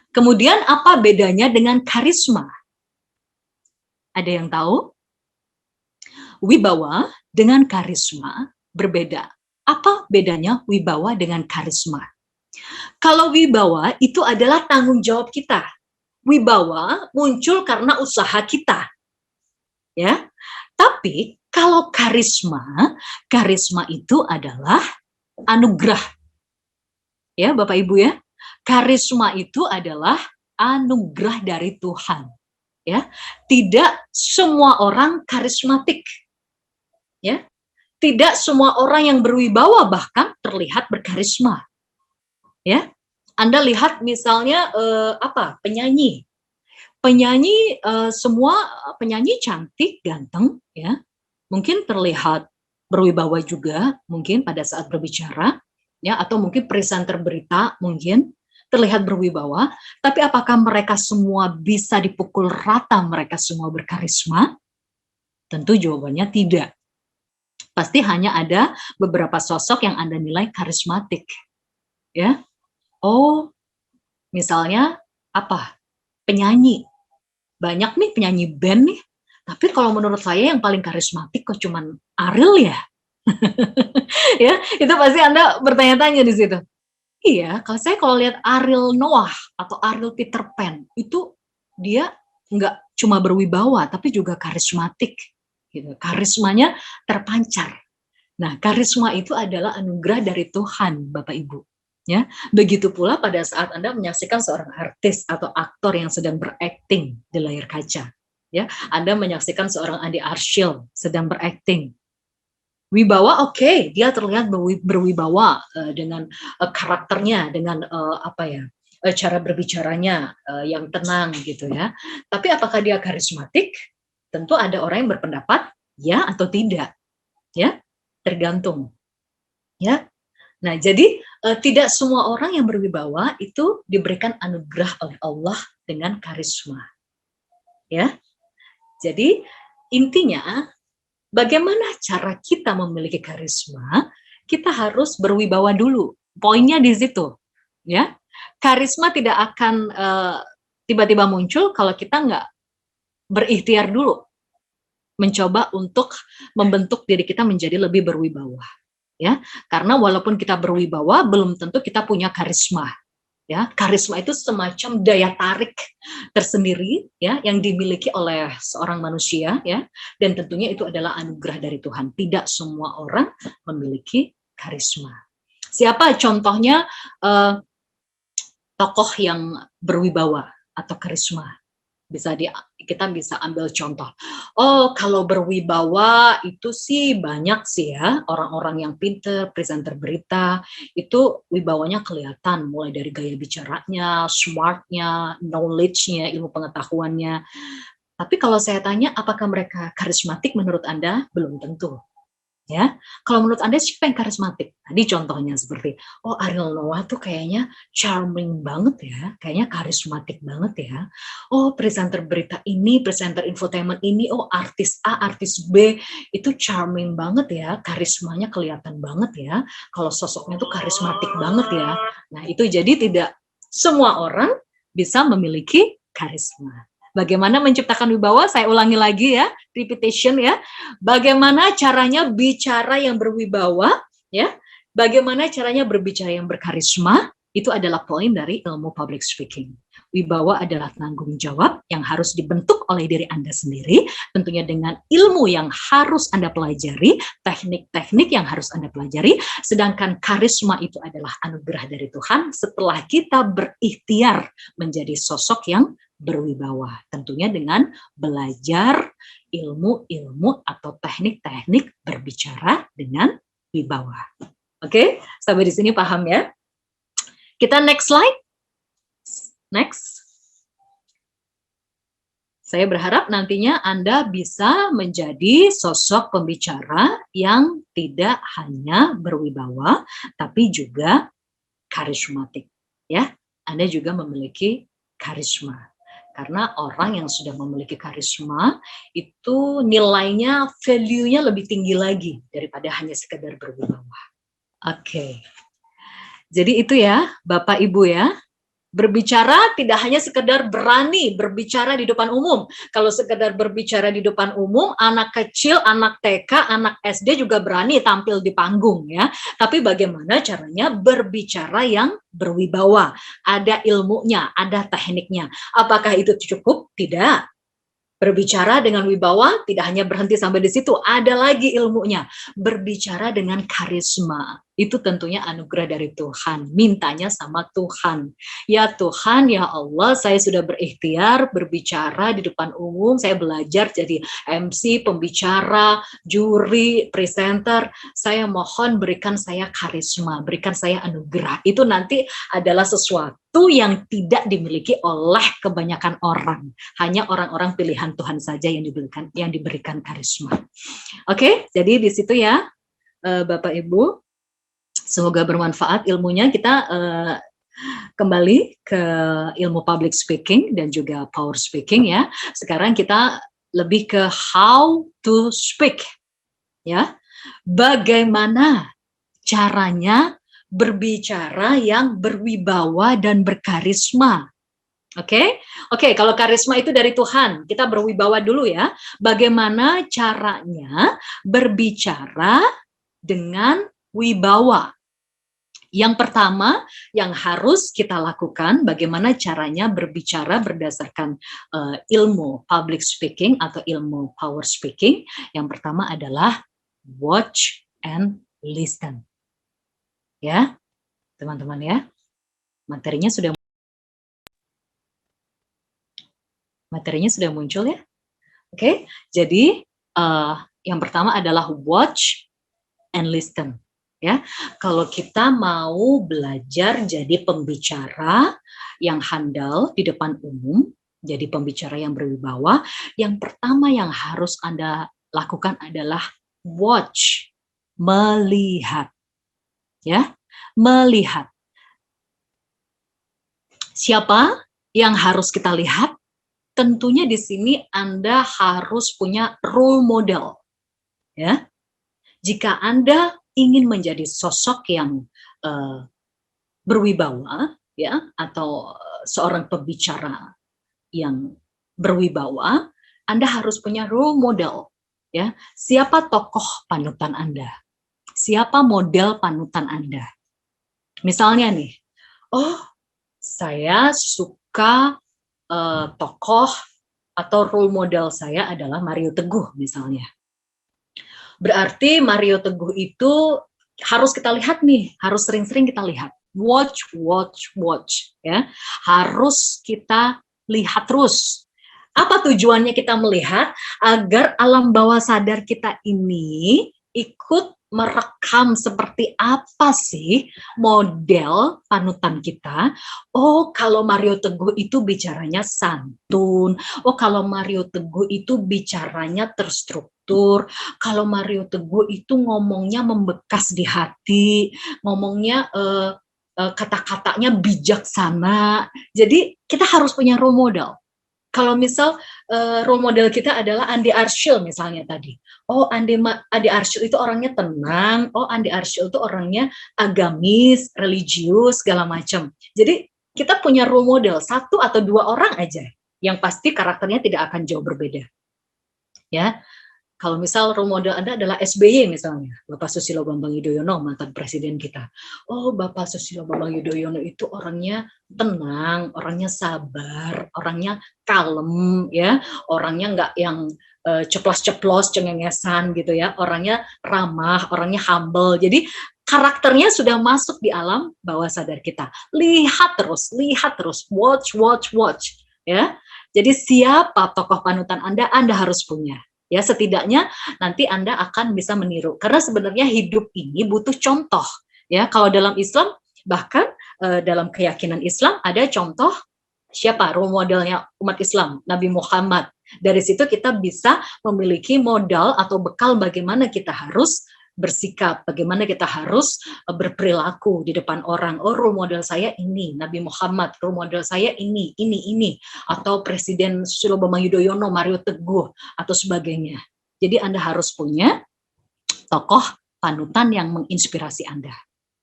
Kemudian apa bedanya dengan karisma? Ada yang tahu? Wibawa dengan karisma berbeda. Apa bedanya wibawa dengan karisma? Kalau wibawa itu adalah tanggung jawab kita. Wibawa muncul karena usaha kita. Ya. Tapi kalau karisma, karisma itu adalah anugerah. Ya, Bapak Ibu ya. Karisma itu adalah anugerah dari Tuhan. Ya. Tidak semua orang karismatik. Ya. Tidak semua orang yang berwibawa bahkan terlihat berkarisma. Ya. Anda lihat misalnya penyanyi. Penyanyi semua penyanyi cantik, ganteng ya. Mungkin terlihat berwibawa juga mungkin pada saat berbicara ya, atau mungkin presenter berita mungkin terlihat berwibawa, tapi apakah mereka semua bisa dipukul rata mereka semua berkarisma? Tentu jawabannya tidak. Pasti hanya ada beberapa sosok yang Anda nilai karismatik. Ya. Oh, misalnya apa? Penyanyi. Banyak nih penyanyi band nih, tapi kalau menurut saya yang paling karismatik kok cuman Ariel ya? Ya, itu pasti Anda bertanya-tanya di situ. Iya, kalau lihat Ariel Noah atau Ariel Peter Pan, itu dia nggak cuma berwibawa, tapi juga karismatik. Gitu. Karismanya terpancar. Nah, karisma itu adalah anugerah dari Tuhan, Bapak Ibu. Ya, begitu pula pada saat Anda menyaksikan seorang artis atau aktor yang sedang berakting di layar kaca. Ya, Anda menyaksikan seorang Andi Arsyil sedang berakting. Wibawa dia terlihat berwibawa dengan karakternya, dengan cara berbicaranya yang tenang gitu ya. Tapi apakah dia karismatik? Tentu ada orang yang berpendapat ya atau tidak, ya tergantung, ya. Nah, jadi tidak semua orang yang berwibawa itu diberikan anugerah oleh Allah dengan karisma, ya. Jadi intinya bagaimana cara kita memiliki karisma? Kita harus berwibawa dulu. Poinnya di situ, ya. Karisma tidak akan tiba-tiba muncul kalau kita nggak berikhtiar dulu, mencoba untuk membentuk diri kita menjadi lebih berwibawa. Ya, karena walaupun kita berwibawa, belum tentu kita punya karisma. Ya, karisma itu semacam daya tarik tersendiri ya yang dimiliki oleh seorang manusia ya, dan tentunya itu adalah anugerah dari Tuhan. Tidak semua orang memiliki karisma. Siapa contohnya tokoh yang berwibawa atau karisma? Kita bisa ambil contoh. Oh, kalau berwibawa itu sih banyak sih ya, orang-orang yang pinter, presenter berita, itu wibawanya kelihatan mulai dari gaya bicaranya, smartnya, knowledge-nya, ilmu pengetahuannya. Tapi kalau saya tanya apakah mereka karismatik menurut Anda? Belum tentu. Ya, kalau menurut Anda siapa yang karismatik? Tadi contohnya seperti, oh Ariel Noah tuh kayaknya charming banget ya, kayaknya karismatik banget ya. Oh presenter berita ini, presenter infotainment ini, oh artis A, artis B, itu charming banget ya, karismanya kelihatan banget ya. Kalau sosoknya tuh karismatik banget ya. Nah itu jadi tidak semua orang bisa memiliki karisma. Bagaimana menciptakan wibawa? Saya ulangi lagi ya, repetition ya. Bagaimana caranya bicara yang berwibawa, ya? Bagaimana caranya berbicara yang berkarisma? Itu adalah poin dari ilmu public speaking. Wibawa adalah tanggung jawab yang harus dibentuk oleh diri Anda sendiri, tentunya dengan ilmu yang harus Anda pelajari, teknik-teknik yang harus Anda pelajari, sedangkan karisma itu adalah anugerah dari Tuhan setelah kita berikhtiar menjadi sosok yang berwibawa, tentunya dengan belajar ilmu-ilmu atau teknik-teknik berbicara dengan wibawa. Oke, sampai di sini paham ya? Kita next slide. Next. Saya berharap nantinya Anda bisa menjadi sosok pembicara yang tidak hanya berwibawa, tapi juga karismatik. Ya, Anda juga memiliki karisma. Karena orang yang sudah memiliki karisma itu nilainya, value-nya lebih tinggi lagi daripada hanya sekedar berwibawa. Oke. Jadi itu ya, Bapak Ibu ya. Berbicara tidak hanya sekedar berani berbicara di depan umum. Kalau sekedar berbicara di depan umum, anak kecil, anak TK, anak SD juga berani tampil di panggung ya. Tapi bagaimana caranya berbicara yang berwibawa? Ada ilmunya, ada tekniknya. Apakah itu cukup? Tidak. Berbicara dengan wibawa tidak hanya berhenti sampai di situ, ada lagi ilmunya. Berbicara dengan karisma, itu tentunya anugerah dari Tuhan. Mintanya sama Tuhan. Ya Tuhan, ya Allah, saya sudah berikhtiar berbicara di depan umum, saya belajar jadi MC, pembicara, juri, presenter. Saya mohon berikan saya karisma, berikan saya anugerah. Itu nanti adalah sesuatu yang tidak dimiliki oleh kebanyakan orang. Hanya orang-orang pilihan Tuhan saja yang diberikan karisma. Oke, jadi di situ ya, Bapak Ibu, semoga bermanfaat ilmunya. Kita kembali ke ilmu public speaking dan juga power speaking ya. Sekarang kita lebih ke how to speak ya. Bagaimana caranya berbicara yang berwibawa dan berkarisma. Oke, kalau karisma itu dari Tuhan, kita berwibawa dulu ya. Bagaimana caranya berbicara dengan wibawa? Yang pertama yang harus kita lakukan, bagaimana caranya berbicara berdasarkan ilmu public speaking atau ilmu power speaking. Yang pertama adalah watch and listen. Ya, teman-teman ya. Materinya sudah muncul ya. Oke, jadi yang pertama adalah watch and listen. Ya, kalau kita mau belajar jadi pembicara yang handal di depan umum, jadi pembicara yang berwibawa, yang pertama yang harus Anda lakukan adalah watch, melihat. Ya, melihat. Siapa yang harus kita lihat? Tentunya di sini Anda harus punya role model. Ya. Jika Anda ingin menjadi sosok yang berwibawa ya, atau seorang pembicara yang berwibawa, Anda harus punya role model. Ya. Siapa tokoh panutan Anda? Siapa model panutan Anda? Misalnya nih, oh saya suka tokoh atau role model saya adalah Mario Teguh misalnya. Berarti Mario Teguh itu harus kita lihat nih, harus sering-sering kita lihat. Watch ya. Harus kita lihat terus. Apa tujuannya kita melihat? Agar alam bawah sadar kita ini ikut merekam seperti apa sih model panutan kita. Oh, kalau Mario Teguh itu bicaranya santun. Oh, kalau Mario Teguh itu bicaranya terstruktur. Kalau Mario Teguh itu ngomongnya membekas di hati. Ngomongnya kata-katanya bijaksana. Jadi kita harus punya role model. Kalau misal role model kita adalah Andi Arsyil misalnya tadi. Oh, Andi Arsyil itu orangnya tenang. Oh, Andi Arsyil itu orangnya agamis, religius, segala macam. Jadi kita punya role model, 1 atau 2 orang aja yang pasti karakternya tidak akan jauh berbeda. Ya. Kalau misal role model Anda adalah SBY misalnya, Bapak Susilo Bambang Yudhoyono, mantan presiden kita. Oh, Bapak Susilo Bambang Yudhoyono itu orangnya tenang, orangnya sabar, orangnya kalem, ya, orangnya nggak yang ceplos-ceplos, cengengesan gitu ya, orangnya ramah, orangnya humble. Jadi karakternya sudah masuk di alam bawah sadar kita. Lihat terus, watch, ya. Jadi siapa tokoh panutan Anda harus punya. Ya, setidaknya nanti Anda akan bisa meniru. Karena sebenarnya hidup ini butuh contoh. Ya, kalau dalam Islam, bahkan dalam keyakinan Islam ada contoh siapa role modelnya umat Islam, Nabi Muhammad. Dari situ kita bisa memiliki modal atau bekal bagaimana kita harus bersikap, bagaimana kita harus berperilaku di depan orang. Oh, role model saya ini, Nabi Muhammad, role model saya ini, atau Presiden Susilo Bambang Yudhoyono, Mario Teguh, atau sebagainya. Jadi Anda harus punya tokoh panutan yang menginspirasi Anda.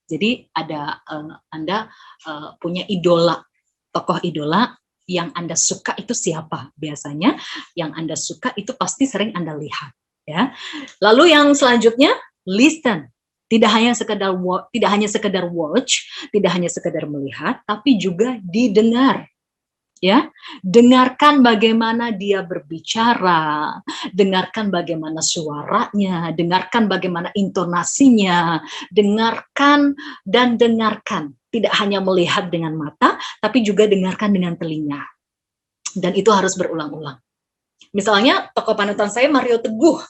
Jadi ada Anda punya idola, tokoh idola yang Anda suka itu siapa? Biasanya yang Anda suka itu pasti sering Anda lihat, ya. Lalu yang selanjutnya, listen. Tidak hanya sekedar watch, tidak hanya sekedar melihat, tapi juga didengar. Ya, dengarkan bagaimana dia berbicara, dengarkan bagaimana suaranya, dengarkan bagaimana intonasinya, dengarkan dan dengarkan. Tidak hanya melihat dengan mata, tapi juga dengarkan dengan telinga. Dan itu harus berulang-ulang. Misalnya tokoh panutan saya Mario Teguh.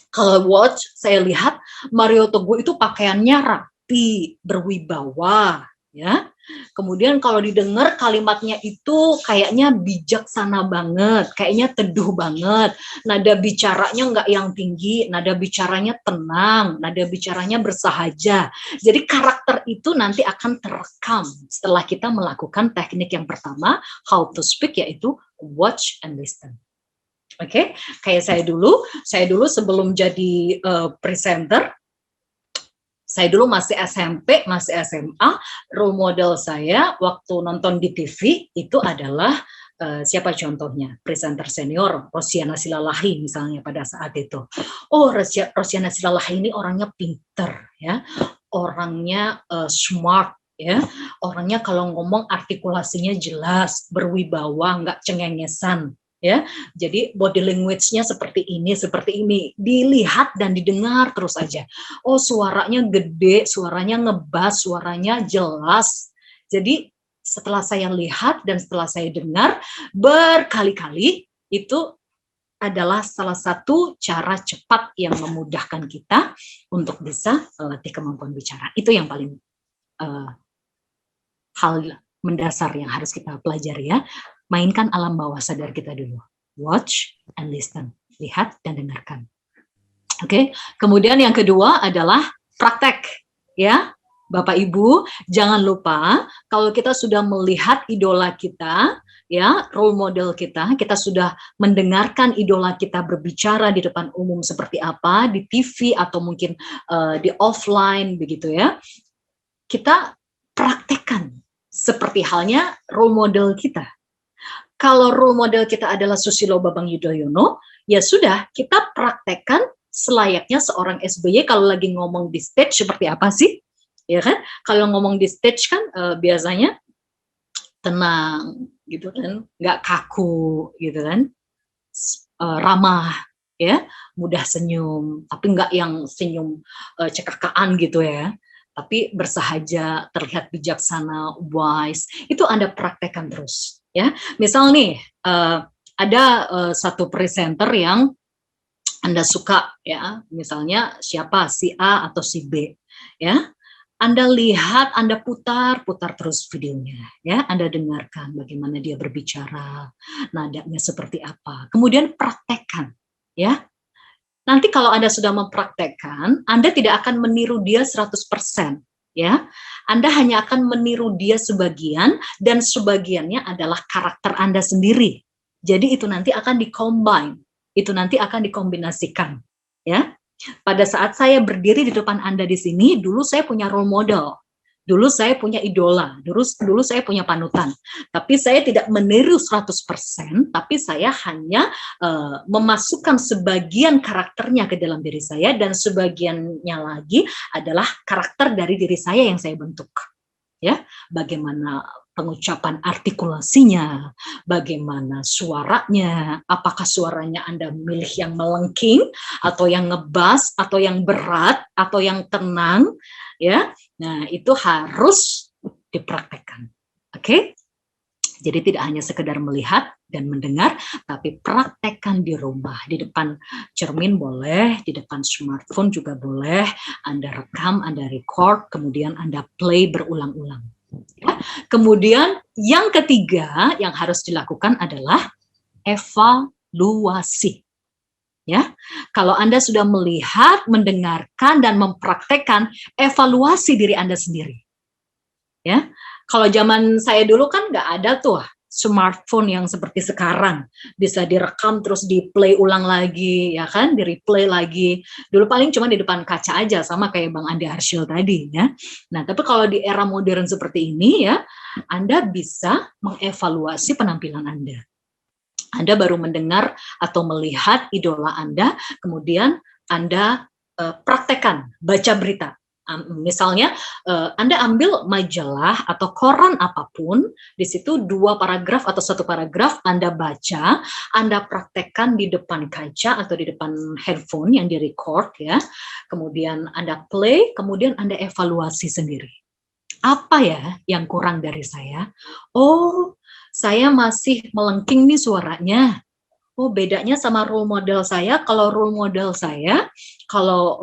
Kalau watch, saya lihat Mario Teguh itu pakaiannya rapi, berwibawa, ya. Kemudian kalau didengar kalimatnya itu kayaknya bijaksana banget, kayaknya teduh banget. Nada bicaranya nggak yang tinggi, nada bicaranya tenang, nada bicaranya bersahaja. Jadi karakter itu nanti akan terekam setelah kita melakukan teknik yang pertama, how to speak, yaitu watch and listen. Oke, kayak saya dulu sebelum jadi presenter, saya dulu masih SMP, masih SMA, role model saya waktu nonton di TV itu adalah siapa contohnya? Presenter senior, Rosiana Silalahi misalnya pada saat itu. Oh, Rosiana Silalahi ini orangnya pinter, ya, orangnya smart, ya, orangnya kalau ngomong artikulasinya jelas, berwibawa, nggak cengengesan. Ya, jadi body language-nya seperti ini, dilihat dan didengar terus aja. Oh, suaranya gede, suaranya ngebas, suaranya jelas. Jadi setelah saya lihat dan setelah saya dengar berkali-kali, itu adalah salah satu cara cepat yang memudahkan kita untuk bisa melatih kemampuan bicara. Itu yang paling hal mendasar yang harus kita pelajari, ya. Mainkan alam bawah sadar kita dulu. Watch and listen. Lihat dan dengarkan. Oke. Kemudian yang kedua adalah praktek, ya. Bapak Ibu, jangan lupa kalau kita sudah melihat idola kita, ya, role model kita sudah mendengarkan idola kita berbicara di depan umum seperti apa, di TV atau mungkin di offline begitu, ya. Kita praktekkan seperti halnya role model kita. Kalau role model kita adalah Susilo Bambang Yudhoyono, ya sudah, kita praktekkan selayaknya seorang SBY kalau lagi ngomong di stage seperti apa sih? Ya kan? Kalau ngomong di stage kan biasanya tenang gitu kan, nggak kaku gitu kan, ramah, ya, mudah senyum, tapi nggak yang senyum cekakaan gitu, ya, tapi bersahaja, terlihat bijaksana, wise. Itu Anda praktekkan terus, ya. Misal nih ada satu presenter yang Anda suka, ya, misalnya siapa, si A atau si B, ya. Anda lihat, Anda putar terus videonya, ya. Anda dengarkan bagaimana dia berbicara, nadanya seperti apa. Kemudian praktekkan, ya. Nanti kalau Anda sudah mempraktekkan, Anda tidak akan meniru dia 100%, ya. Anda hanya akan meniru dia sebagian, dan sebagiannya adalah karakter Anda sendiri. Jadi itu nanti akan di-combine, itu nanti akan dikombinasikan, ya. Pada saat saya berdiri di depan Anda di sini, dulu saya punya role model, dulu saya punya idola, dulu saya punya panutan. Tapi saya tidak meniru 100%, tapi saya hanya memasukkan sebagian karakternya ke dalam diri saya, dan sebagiannya lagi adalah karakter dari diri saya yang saya bentuk. Ya, bagaimana pengucapan artikulasinya, bagaimana suaranya, apakah suaranya Anda milih yang melengking, atau yang ngebas, atau yang berat, atau yang tenang, ya. Nah, itu harus dipraktekkan. Oke? Jadi tidak hanya sekedar melihat dan mendengar, tapi praktekkan di rumah. Di depan cermin boleh, di depan smartphone juga boleh. Anda rekam, Anda record, kemudian Anda play berulang-ulang. Ya. Kemudian yang ketiga yang harus dilakukan adalah evaluasi. Ya, kalau Anda sudah melihat, mendengarkan, dan mempraktekkan, evaluasi diri Anda sendiri. Ya, kalau zaman saya dulu kan nggak ada tuh smartphone yang seperti sekarang bisa direkam terus di play ulang lagi, ya kan, di replay lagi. Dulu paling cuma di depan kaca aja, sama kayak Bang Andi Arsyil tadi, ya. Nah, tapi kalau di era modern seperti ini, ya, Anda bisa mengevaluasi penampilan Anda. Anda baru mendengar atau melihat idola Anda, kemudian Anda praktekkan, baca berita. Misalnya Anda ambil majalah atau koran apapun, di situ 2 paragraf atau 1 paragraf Anda baca, Anda praktekkan di depan kaca atau di depan handphone yang di-record, ya. Kemudian Anda play, kemudian Anda evaluasi sendiri. Apa ya yang kurang dari saya? Oh, saya masih melengking nih suaranya. Oh, bedanya sama role model saya, kalau role model saya, kalau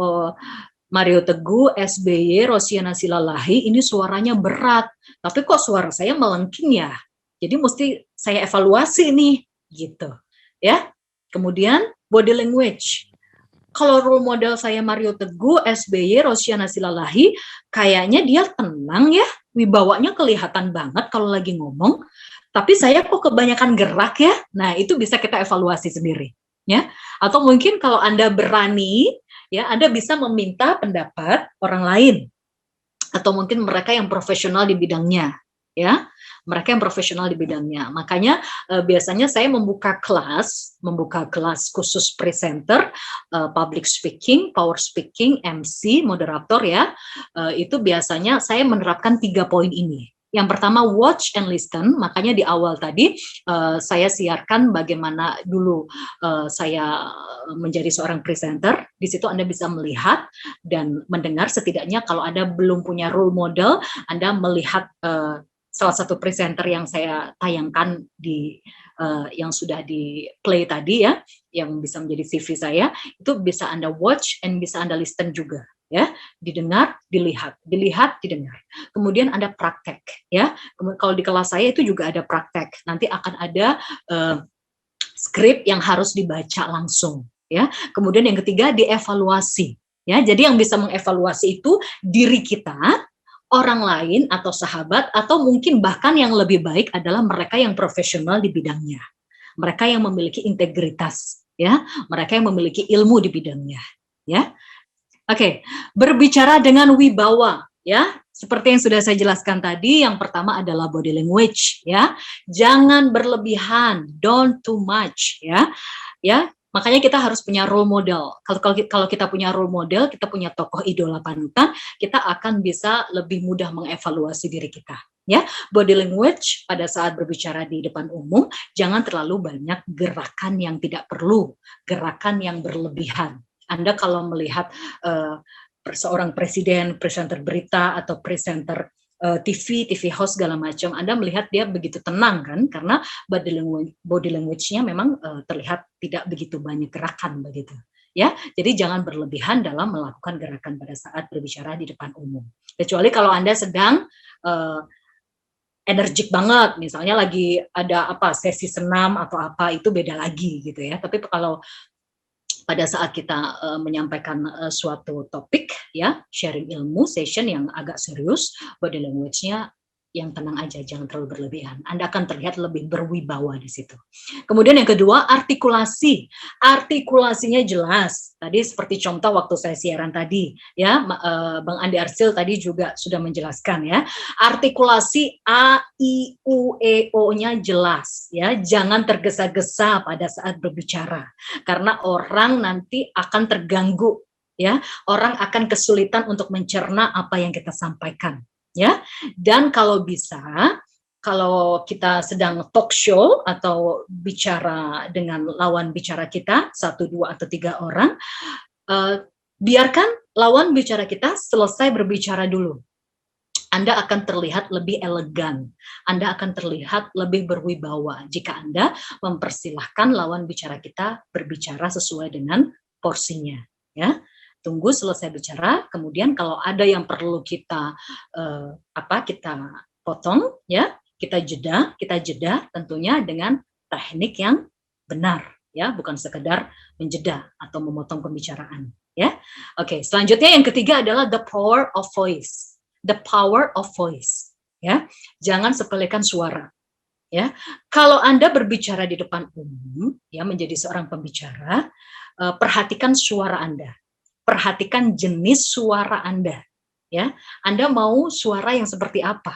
Mario Teguh, SBY, Rosiana Silalahi, ini suaranya berat. Tapi kok suara saya melengking ya? Jadi mesti saya evaluasi nih, gitu. Ya. Kemudian body language. Kalau role model saya Mario Teguh, SBY, Rosiana Silalahi, kayaknya dia tenang ya, wibawanya kelihatan banget kalau lagi ngomong, tapi saya kok kebanyakan gerak ya. Nah, itu bisa kita evaluasi sendiri, ya. Atau mungkin kalau Anda berani, ya, Anda bisa meminta pendapat orang lain atau mungkin mereka yang profesional di bidangnya, ya. Mereka yang profesional di bidangnya. Makanya biasanya saya membuka kelas khusus presenter, public speaking, power speaking, MC, moderator, ya. Itu biasanya saya menerapkan 3 poin ini. Yang pertama, watch and listen. Makanya di awal tadi saya siarkan bagaimana dulu saya menjadi seorang presenter. Di situ Anda bisa melihat dan mendengar, setidaknya kalau Anda belum punya role model, Anda melihat salah satu presenter yang saya tayangkan di yang sudah di play tadi, ya, yang bisa menjadi CV saya, itu bisa Anda watch and bisa Anda listen juga, ya, didengar, dilihat, didengar. Kemudian Anda praktek, ya. Kalau di kelas saya itu juga ada praktek. Nanti akan ada skrip yang harus dibaca langsung, ya. Kemudian yang ketiga, dievaluasi, ya. Jadi yang bisa mengevaluasi itu diri kita, orang lain atau sahabat, atau mungkin bahkan yang lebih baik adalah mereka yang profesional di bidangnya. Mereka yang memiliki integritas, ya. Mereka yang memiliki ilmu di bidangnya, ya. Oke, berbicara dengan wibawa, ya. Seperti yang sudah saya jelaskan tadi, yang pertama adalah body language, ya. Jangan berlebihan, don't too much, ya. Ya, makanya kita harus punya role model. Kalau kita punya role model, kita punya tokoh idola panutan, kita akan bisa lebih mudah mengevaluasi diri kita, ya. Body language pada saat berbicara di depan umum, jangan terlalu banyak gerakan yang tidak perlu, gerakan yang berlebihan. Anda kalau melihat seorang presiden, presenter berita, atau presenter TV host segala macam, Anda melihat dia begitu tenang kan, karena body language-nya memang terlihat tidak begitu banyak gerakan begitu, ya. Jadi jangan berlebihan dalam melakukan gerakan pada saat berbicara di depan umum. Kecuali kalau Anda sedang energik banget, misalnya lagi ada sesi senam atau apa, itu beda lagi gitu ya. Tapi kalau pada saat kita menyampaikan suatu topik, ya, sharing ilmu, session yang agak serius, body language-nya yang tenang aja, jangan terlalu berlebihan. Anda akan terlihat lebih berwibawa di situ. Kemudian yang kedua, artikulasi. Artikulasinya jelas. Tadi seperti contoh waktu saya siaran tadi, ya, Bang Andi Arsyil tadi juga sudah menjelaskan, ya. Artikulasi A, I, U, E, O-nya jelas, ya. Jangan tergesa-gesa pada saat berbicara, karena orang nanti akan terganggu, ya. Orang akan kesulitan untuk mencerna apa yang kita sampaikan, ya. Dan kalau bisa, kalau kita sedang talk show atau bicara dengan lawan bicara kita, 1, 2, atau 3 orang, biarkan lawan bicara kita selesai berbicara dulu. Anda akan terlihat lebih elegan, Anda akan terlihat lebih berwibawa jika Anda mempersilahkan lawan bicara kita berbicara sesuai dengan porsinya, ya. Tunggu selesai bicara, kemudian kalau ada yang perlu kita kita potong, ya, kita jeda tentunya dengan teknik yang benar, ya, bukan sekedar menjeda atau memotong pembicaraan, ya. Oke, selanjutnya yang ketiga adalah the power of voice. The power of voice, ya. Jangan sepelekan suara, ya. Kalau Anda berbicara di depan umum, ya, menjadi seorang pembicara, perhatikan suara Anda. Perhatikan jenis suara Anda, ya. Anda mau suara yang seperti apa?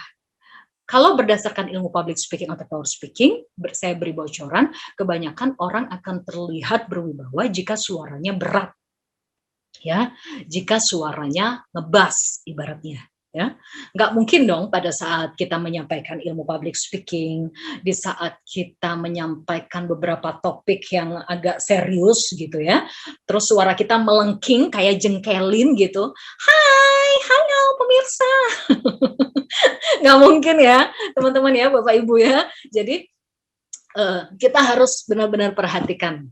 Kalau berdasarkan ilmu public speaking atau power speaking, saya beri bocoran, kebanyakan orang akan terlihat berwibawa jika suaranya berat, ya, jika suaranya ngebas ibaratnya, ya. Nggak mungkin dong pada saat kita menyampaikan ilmu public speaking, di saat kita menyampaikan beberapa topik yang agak serius gitu ya, terus suara kita melengking kayak jengkelin gitu, "Hai, halo pemirsa." Nggak mungkin ya, teman-teman ya, Bapak Ibu ya. Jadi, kita harus benar-benar perhatikan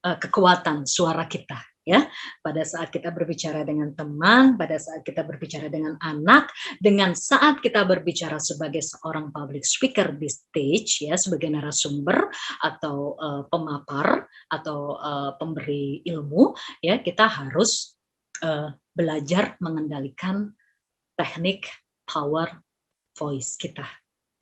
kekuatan suara kita ya, pada saat kita berbicara dengan teman, pada saat kita berbicara dengan anak, dengan saat kita berbicara sebagai seorang public speaker di stage ya, sebagai narasumber atau pemapar atau pemberi ilmu ya, kita harus belajar mengendalikan teknik power voice kita.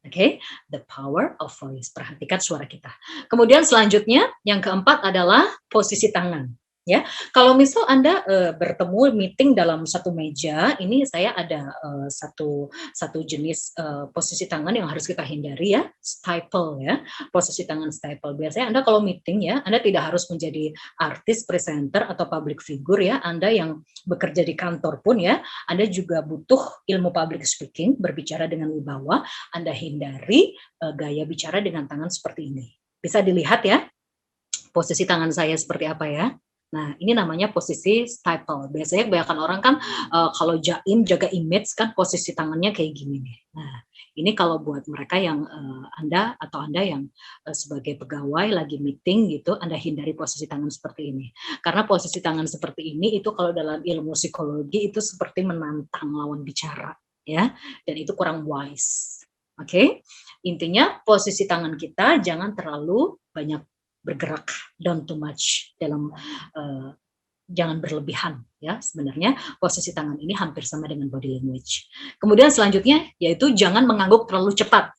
Oke, the power of voice. Perhatikan suara kita. Kemudian selanjutnya yang keempat adalah posisi tangan. Ya, kalau misal Anda bertemu meeting dalam satu meja, ini saya ada satu jenis posisi tangan yang harus kita hindari ya, staple ya, posisi tangan staple. Biasanya Anda kalau meeting ya, Anda tidak harus menjadi artis, presenter atau public figure ya, Anda yang bekerja di kantor pun ya, Anda juga butuh ilmu public speaking, berbicara dengan wibawa. Anda hindari gaya bicara dengan tangan seperti ini. Bisa dilihat ya, posisi tangan saya seperti apa ya. Nah, ini namanya posisi staple. Biasanya kebanyakan orang kan kalau jaga image kan posisi tangannya kayak gini nih. Nah, ini kalau buat mereka yang Anda yang sebagai pegawai lagi meeting gitu, Anda hindari posisi tangan seperti ini. Karena posisi tangan seperti ini itu kalau dalam ilmu psikologi itu seperti menantang lawan bicara, ya. Dan itu kurang wise. Oke. Intinya posisi tangan kita jangan terlalu banyak bergerak, don't too much dalam jangan berlebihan ya. Sebenarnya posisi tangan ini hampir sama dengan body language. Kemudian selanjutnya yaitu jangan mengangguk terlalu cepat.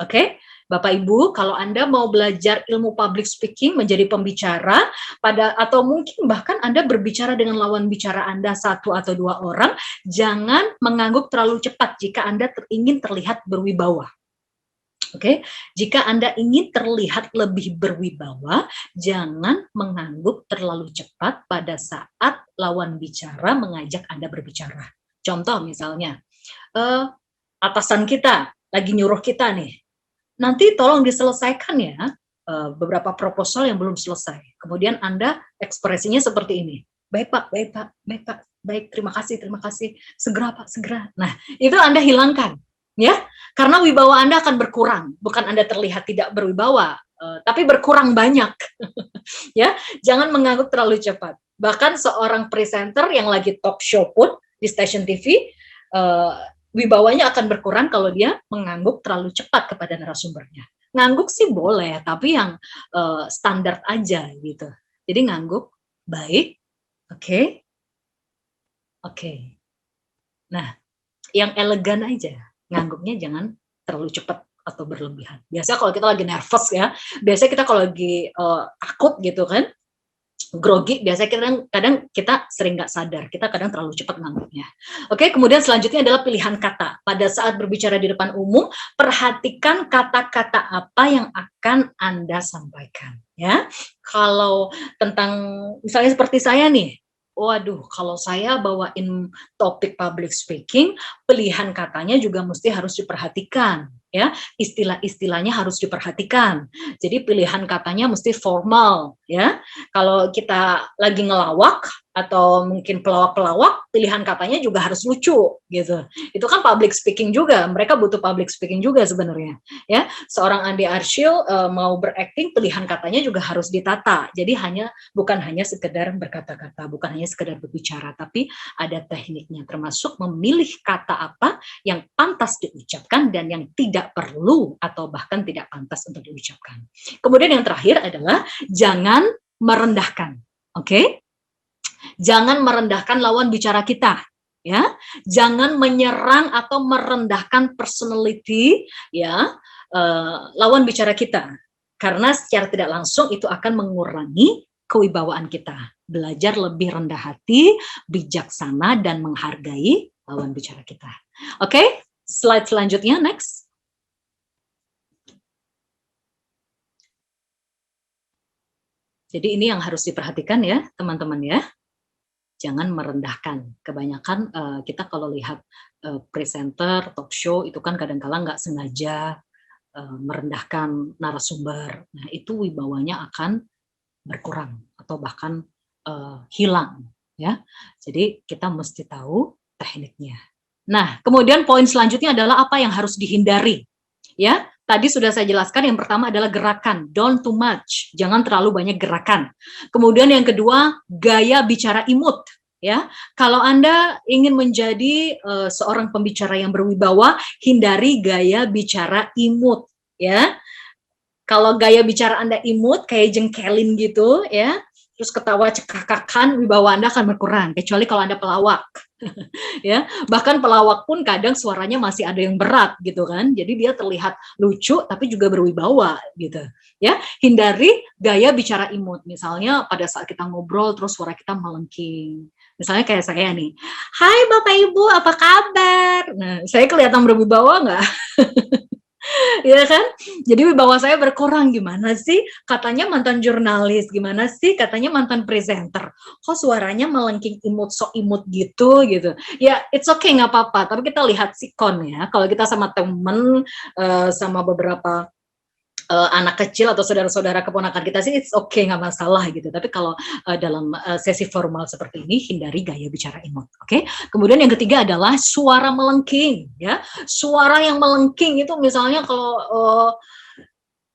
Oke? Bapak Ibu, kalau Anda mau belajar ilmu public speaking menjadi pembicara atau mungkin bahkan Anda berbicara dengan lawan bicara Anda satu atau dua orang, jangan mengangguk terlalu cepat jika Anda ingin terlihat berwibawa. Oke, jika Anda ingin terlihat lebih berwibawa, jangan mengangguk terlalu cepat pada saat lawan bicara mengajak Anda berbicara. Contoh misalnya, atasan kita lagi nyuruh kita nih, nanti tolong diselesaikan ya beberapa proposal yang belum selesai. Kemudian Anda ekspresinya seperti ini, baik Pak, baik Pak, baik Pak, baik, terima kasih, segera Pak, segera. Nah, itu Anda hilangkan. Ya, karena wibawa Anda akan berkurang, bukan Anda terlihat tidak berwibawa, tapi berkurang banyak. Ya, jangan mengangguk terlalu cepat. Bahkan seorang presenter yang lagi talk show pun di stasiun TV, wibawanya akan berkurang kalau dia mengangguk terlalu cepat kepada narasumbernya. Ngangguk sih boleh, tapi yang standar aja gitu. Jadi ngangguk baik, oke. Nah, yang elegan aja. Ngangguknya jangan terlalu cepat atau berlebihan. Biasanya kalau kita lagi nervous ya, biasanya kita kalau lagi takut gitu kan, grogi, biasanya kadang kita sering nggak sadar, kita kadang terlalu cepat ngangguknya. Oke, kemudian selanjutnya adalah pilihan kata. Pada saat berbicara di depan umum, perhatikan kata-kata apa yang akan Anda sampaikan. Ya, kalau tentang misalnya seperti saya nih, waduh, kalau saya bawain topik public speaking, pilihan katanya juga mesti harus diperhatikan, ya. Istilah-istilahnya harus diperhatikan. Jadi pilihan katanya mesti formal, ya. Kalau kita lagi ngelawak atau mungkin pelawak-pelawak, pilihan katanya juga harus lucu gitu. Itu kan public speaking juga, mereka butuh public speaking juga sebenarnya. Ya, seorang Andi Arsyil mau berakting, pilihan katanya juga harus ditata. Jadi bukan hanya sekedar berkata-kata, bukan hanya sekedar berbicara, tapi ada tekniknya, termasuk memilih kata apa yang pantas diucapkan dan yang tidak perlu atau bahkan tidak pantas untuk diucapkan. Kemudian yang terakhir adalah jangan merendahkan. Oke? Jangan merendahkan lawan bicara kita, ya. Jangan menyerang atau merendahkan personality, ya, lawan bicara kita. Karena secara tidak langsung itu akan mengurangi kewibawaan kita. Belajar lebih rendah hati, bijaksana, dan menghargai lawan bicara kita. Oke, slide selanjutnya, next. Jadi ini yang harus diperhatikan ya, teman-teman ya. Jangan merendahkan. Kebanyakan kita kalau lihat presenter, talk show, itu kan kadang-kala nggak sengaja merendahkan narasumber. Nah, itu wibawanya akan berkurang atau bahkan hilang. Ya, jadi kita mesti tahu tekniknya. Nah, kemudian poin selanjutnya adalah apa yang harus dihindari. Ya, tadi sudah saya jelaskan, yang pertama adalah gerakan, don't too much, jangan terlalu banyak gerakan. Kemudian yang kedua, gaya bicara imut. Ya, kalau Anda ingin menjadi seorang pembicara yang berwibawa, hindari gaya bicara imut. Ya, kalau gaya bicara Anda imut, kayak jengkelin gitu, ya, terus ketawa cekakakan, wibawa Anda akan berkurang, kecuali kalau Anda pelawak. Ya, bahkan pelawak pun kadang suaranya masih ada yang berat gitu kan, jadi dia terlihat lucu tapi juga berwibawa gitu. Ya, hindari gaya bicara imut, misalnya pada saat kita ngobrol terus suara kita melengking, misalnya kayak saya nih, hai Bapak Ibu apa kabar, nah saya kelihatan berwibawa nggak? Ya kan? Jadi wibawa saya berkurang, gimana sih? Katanya mantan jurnalis, gimana sih? Katanya mantan presenter. Kok suaranya melengking imut, sok imut gitu gitu. Ya, it's okay, nggak apa-apa. Tapi kita lihat sikon ya. Kalau kita sama temen, sama beberapa anak kecil atau saudara-saudara keponakan kita sih it's okay, nggak masalah gitu. Tapi kalau dalam sesi formal seperti ini, hindari gaya bicara imut. Oke. Kemudian yang ketiga adalah suara melengking, ya. Suara yang melengking itu misalnya kalau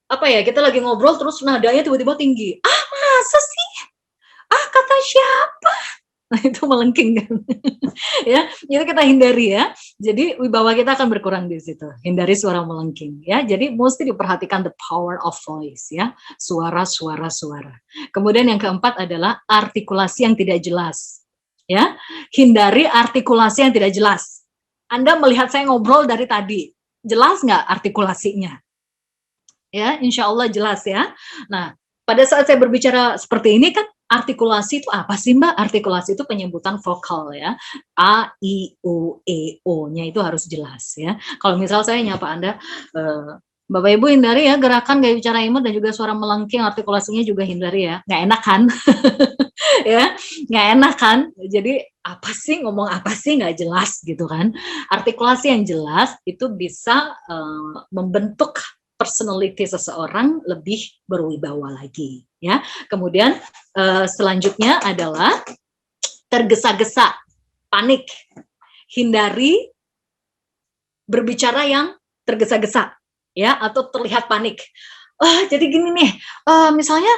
apa ya, kita lagi ngobrol terus nadanya tiba-tiba tinggi. Ah, masa sih? Ah, kata siapa? Nah, itu melengking kan. Ya, itu kita hindari ya. Jadi wibawa kita akan berkurang di situ. Hindari suara melengking ya. Jadi mesti diperhatikan the power of voice ya. Suara. Kemudian yang keempat adalah artikulasi yang tidak jelas. Ya, hindari artikulasi yang tidak jelas. Anda melihat saya ngobrol dari tadi, jelas nggak artikulasinya? Ya, insya Allah jelas ya. Nah, pada saat saya berbicara seperti ini kan, artikulasi itu apa sih Mbak? Artikulasi itu penyebutan vokal ya. A, I, U, E, O-nya itu harus jelas ya. Kalau misal saya nyapa Anda, Bapak Ibu hindari ya gerakan gaya bicara imut dan juga suara melengking, artikulasinya juga hindari ya. Nggak enak kan? Ya, nggak enak kan? Jadi apa sih, ngomong apa sih, nggak jelas gitu kan. Artikulasi yang jelas itu bisa membentuk personality seseorang lebih berwibawa lagi ya. Kemudian selanjutnya adalah tergesa-gesa, panik. Hindari berbicara yang tergesa-gesa ya, atau terlihat panik. Jadi gini nih, misalnya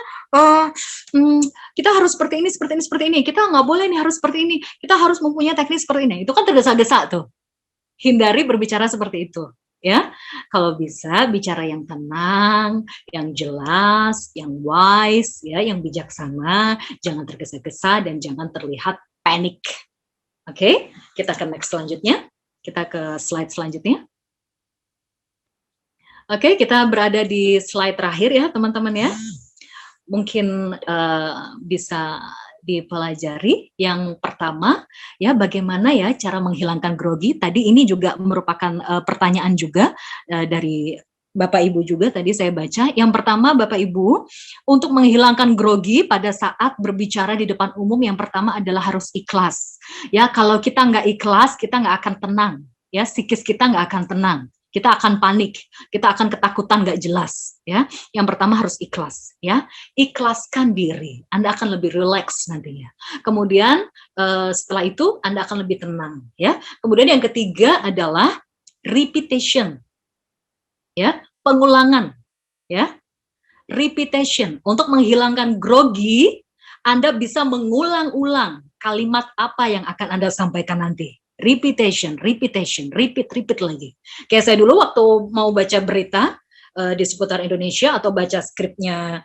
kita harus seperti ini, kita nggak boleh nih harus seperti ini, kita harus mempunyai teknik seperti ini. Itu kan tergesa-gesa tuh. Hindari berbicara seperti itu. Ya, kalau bisa bicara yang tenang, yang jelas, yang wise, ya, yang bijaksana, jangan tergesa-gesa dan jangan terlihat panik. Oke, kita ke next selanjutnya. Kita ke slide selanjutnya. Oke, kita berada di slide terakhir ya, teman-teman ya. Mungkin bisa dipelajari. Yang pertama ya, bagaimana ya cara menghilangkan grogi. Tadi ini juga merupakan pertanyaan juga dari Bapak Ibu juga tadi saya baca. Yang pertama Bapak Ibu, untuk menghilangkan grogi pada saat berbicara di depan umum, yang pertama adalah harus ikhlas. Ya, kalau kita nggak ikhlas, kita nggak akan tenang. Ya, psikis kita nggak akan tenang. kita akan panik, kita akan ketakutan nggak jelas, ya. Yang pertama harus ikhlas, ya. Ikhlaskan diri, Anda akan lebih rileks nantinya. Kemudian setelah itu Anda akan lebih tenang, ya. Kemudian yang ketiga adalah repetition, ya, pengulangan, ya. Repetition untuk menghilangkan grogi, Anda bisa mengulang-ulang kalimat apa yang akan Anda sampaikan nanti. Repetition, repetition, repeat lagi. Kayak saya dulu waktu mau baca berita di seputar Indonesia atau baca skripnya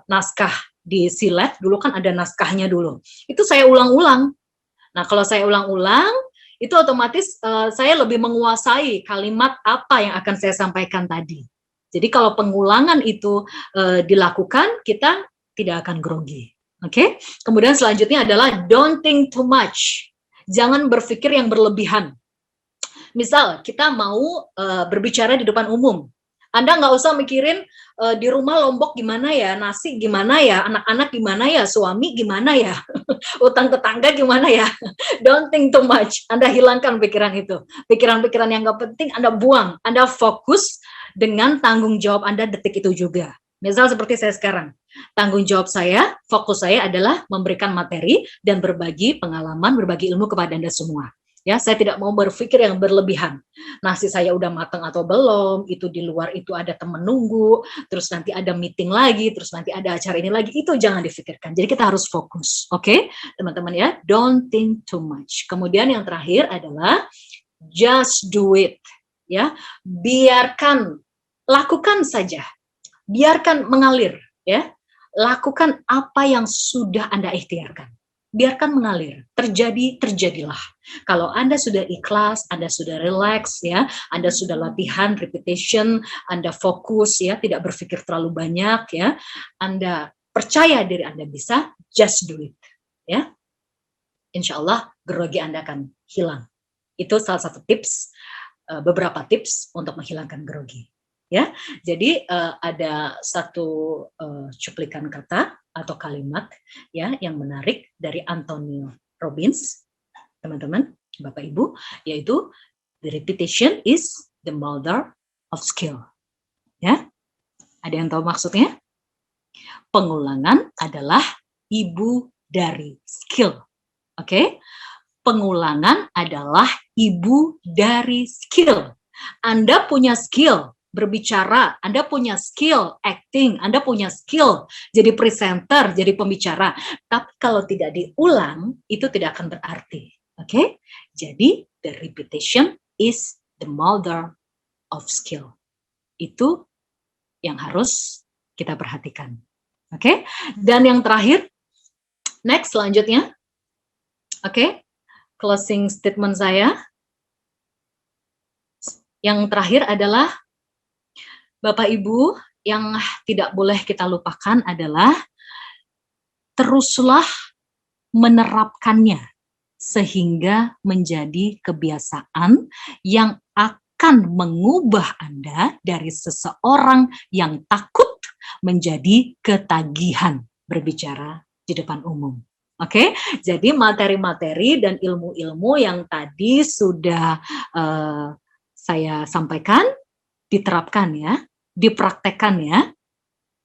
naskah di Silet, dulu kan ada naskahnya dulu. Itu saya ulang-ulang. Nah, kalau saya ulang-ulang, itu otomatis saya lebih menguasai kalimat apa yang akan saya sampaikan tadi. Jadi kalau pengulangan itu dilakukan, kita tidak akan grogi. Oke? Kemudian selanjutnya adalah don't think too much. Jangan berpikir yang berlebihan. Misal kita mau berbicara di depan umum, Anda nggak usah mikirin di rumah lombok gimana ya, nasi gimana ya, anak-anak gimana ya, suami gimana ya, utang tetangga gimana ya. Don't think too much. Anda hilangkan pikiran itu. Pikiran-pikiran yang nggak penting Anda buang. Anda fokus dengan tanggung jawab Anda detik itu juga. Misal seperti saya sekarang, tanggung jawab saya, fokus saya adalah memberikan materi dan berbagi pengalaman, berbagi ilmu kepada Anda semua. Ya, saya tidak mau berpikir yang berlebihan. Nasi saya udah matang atau belum, itu di luar itu ada temen nunggu, terus nanti ada meeting lagi, terus nanti ada acara ini lagi, itu jangan difikirkan. Jadi kita harus fokus, oke? Teman-teman ya, don't think too much. Kemudian yang terakhir adalah just do it. Ya, biarkan, lakukan saja. Biarkan mengalir, ya. Lakukan apa yang sudah Anda ikhtiarkan. Biarkan mengalir, terjadilah. Kalau Anda sudah ikhlas, Anda sudah relax, ya, Anda sudah latihan, repetition, Anda fokus, ya, tidak berpikir terlalu banyak, ya, Anda percaya diri Anda bisa, just do it, ya. Insya Allah grogi Anda akan hilang. Itu salah satu tips, beberapa tips untuk menghilangkan grogi. Ya, jadi ada satu cuplikan kata atau kalimat ya yang menarik dari Anthony Robbins, teman-teman, Bapak Ibu, yaitu the repetition is the mother of skill. Ya, ada yang tahu maksudnya? Pengulangan adalah ibu dari skill. Oke? Pengulangan adalah ibu dari skill. Anda punya skill berbicara, Anda punya skill acting, Anda punya skill jadi presenter, jadi pembicara. Tapi kalau tidak diulang, itu tidak akan berarti. Oke? Jadi, the repetition is the mother of skill. Itu yang harus kita perhatikan. Oke? Dan yang terakhir, next selanjutnya. Oke? Closing statement saya. Yang terakhir adalah Bapak Ibu, yang tidak boleh kita lupakan adalah teruslah menerapkannya sehingga menjadi kebiasaan yang akan mengubah Anda dari seseorang yang takut menjadi ketagihan berbicara di depan umum. Oke, jadi materi-materi dan ilmu-ilmu yang tadi sudah saya sampaikan, diterapkan ya, dipraktekkan ya,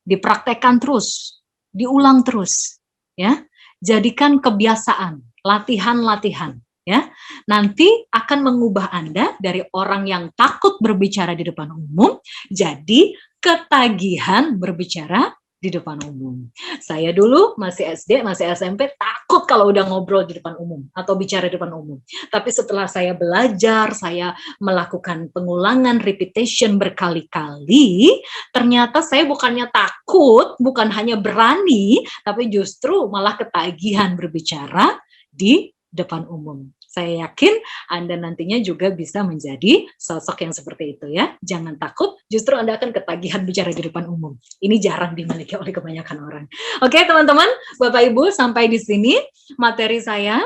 dipraktekkan terus, diulang terus, ya, jadikan kebiasaan, latihan-latihan, ya, nanti akan mengubah Anda dari orang yang takut berbicara di depan umum, jadi ketagihan berbicara di depan umum. Saya dulu masih SD, masih SMP, takut kalau udah ngobrol di depan umum atau bicara di depan umum. Tapi setelah saya belajar, saya melakukan pengulangan, repetition berkali-kali, ternyata saya bukannya takut, bukan hanya berani, tapi justru malah ketagihan berbicara di depan umum. Saya yakin Anda nantinya juga bisa menjadi sosok yang seperti itu ya. Jangan takut, justru Anda akan ketagihan bicara di depan umum. Ini jarang dimiliki oleh kebanyakan orang. Oke teman-teman, Bapak Ibu, sampai di sini materi saya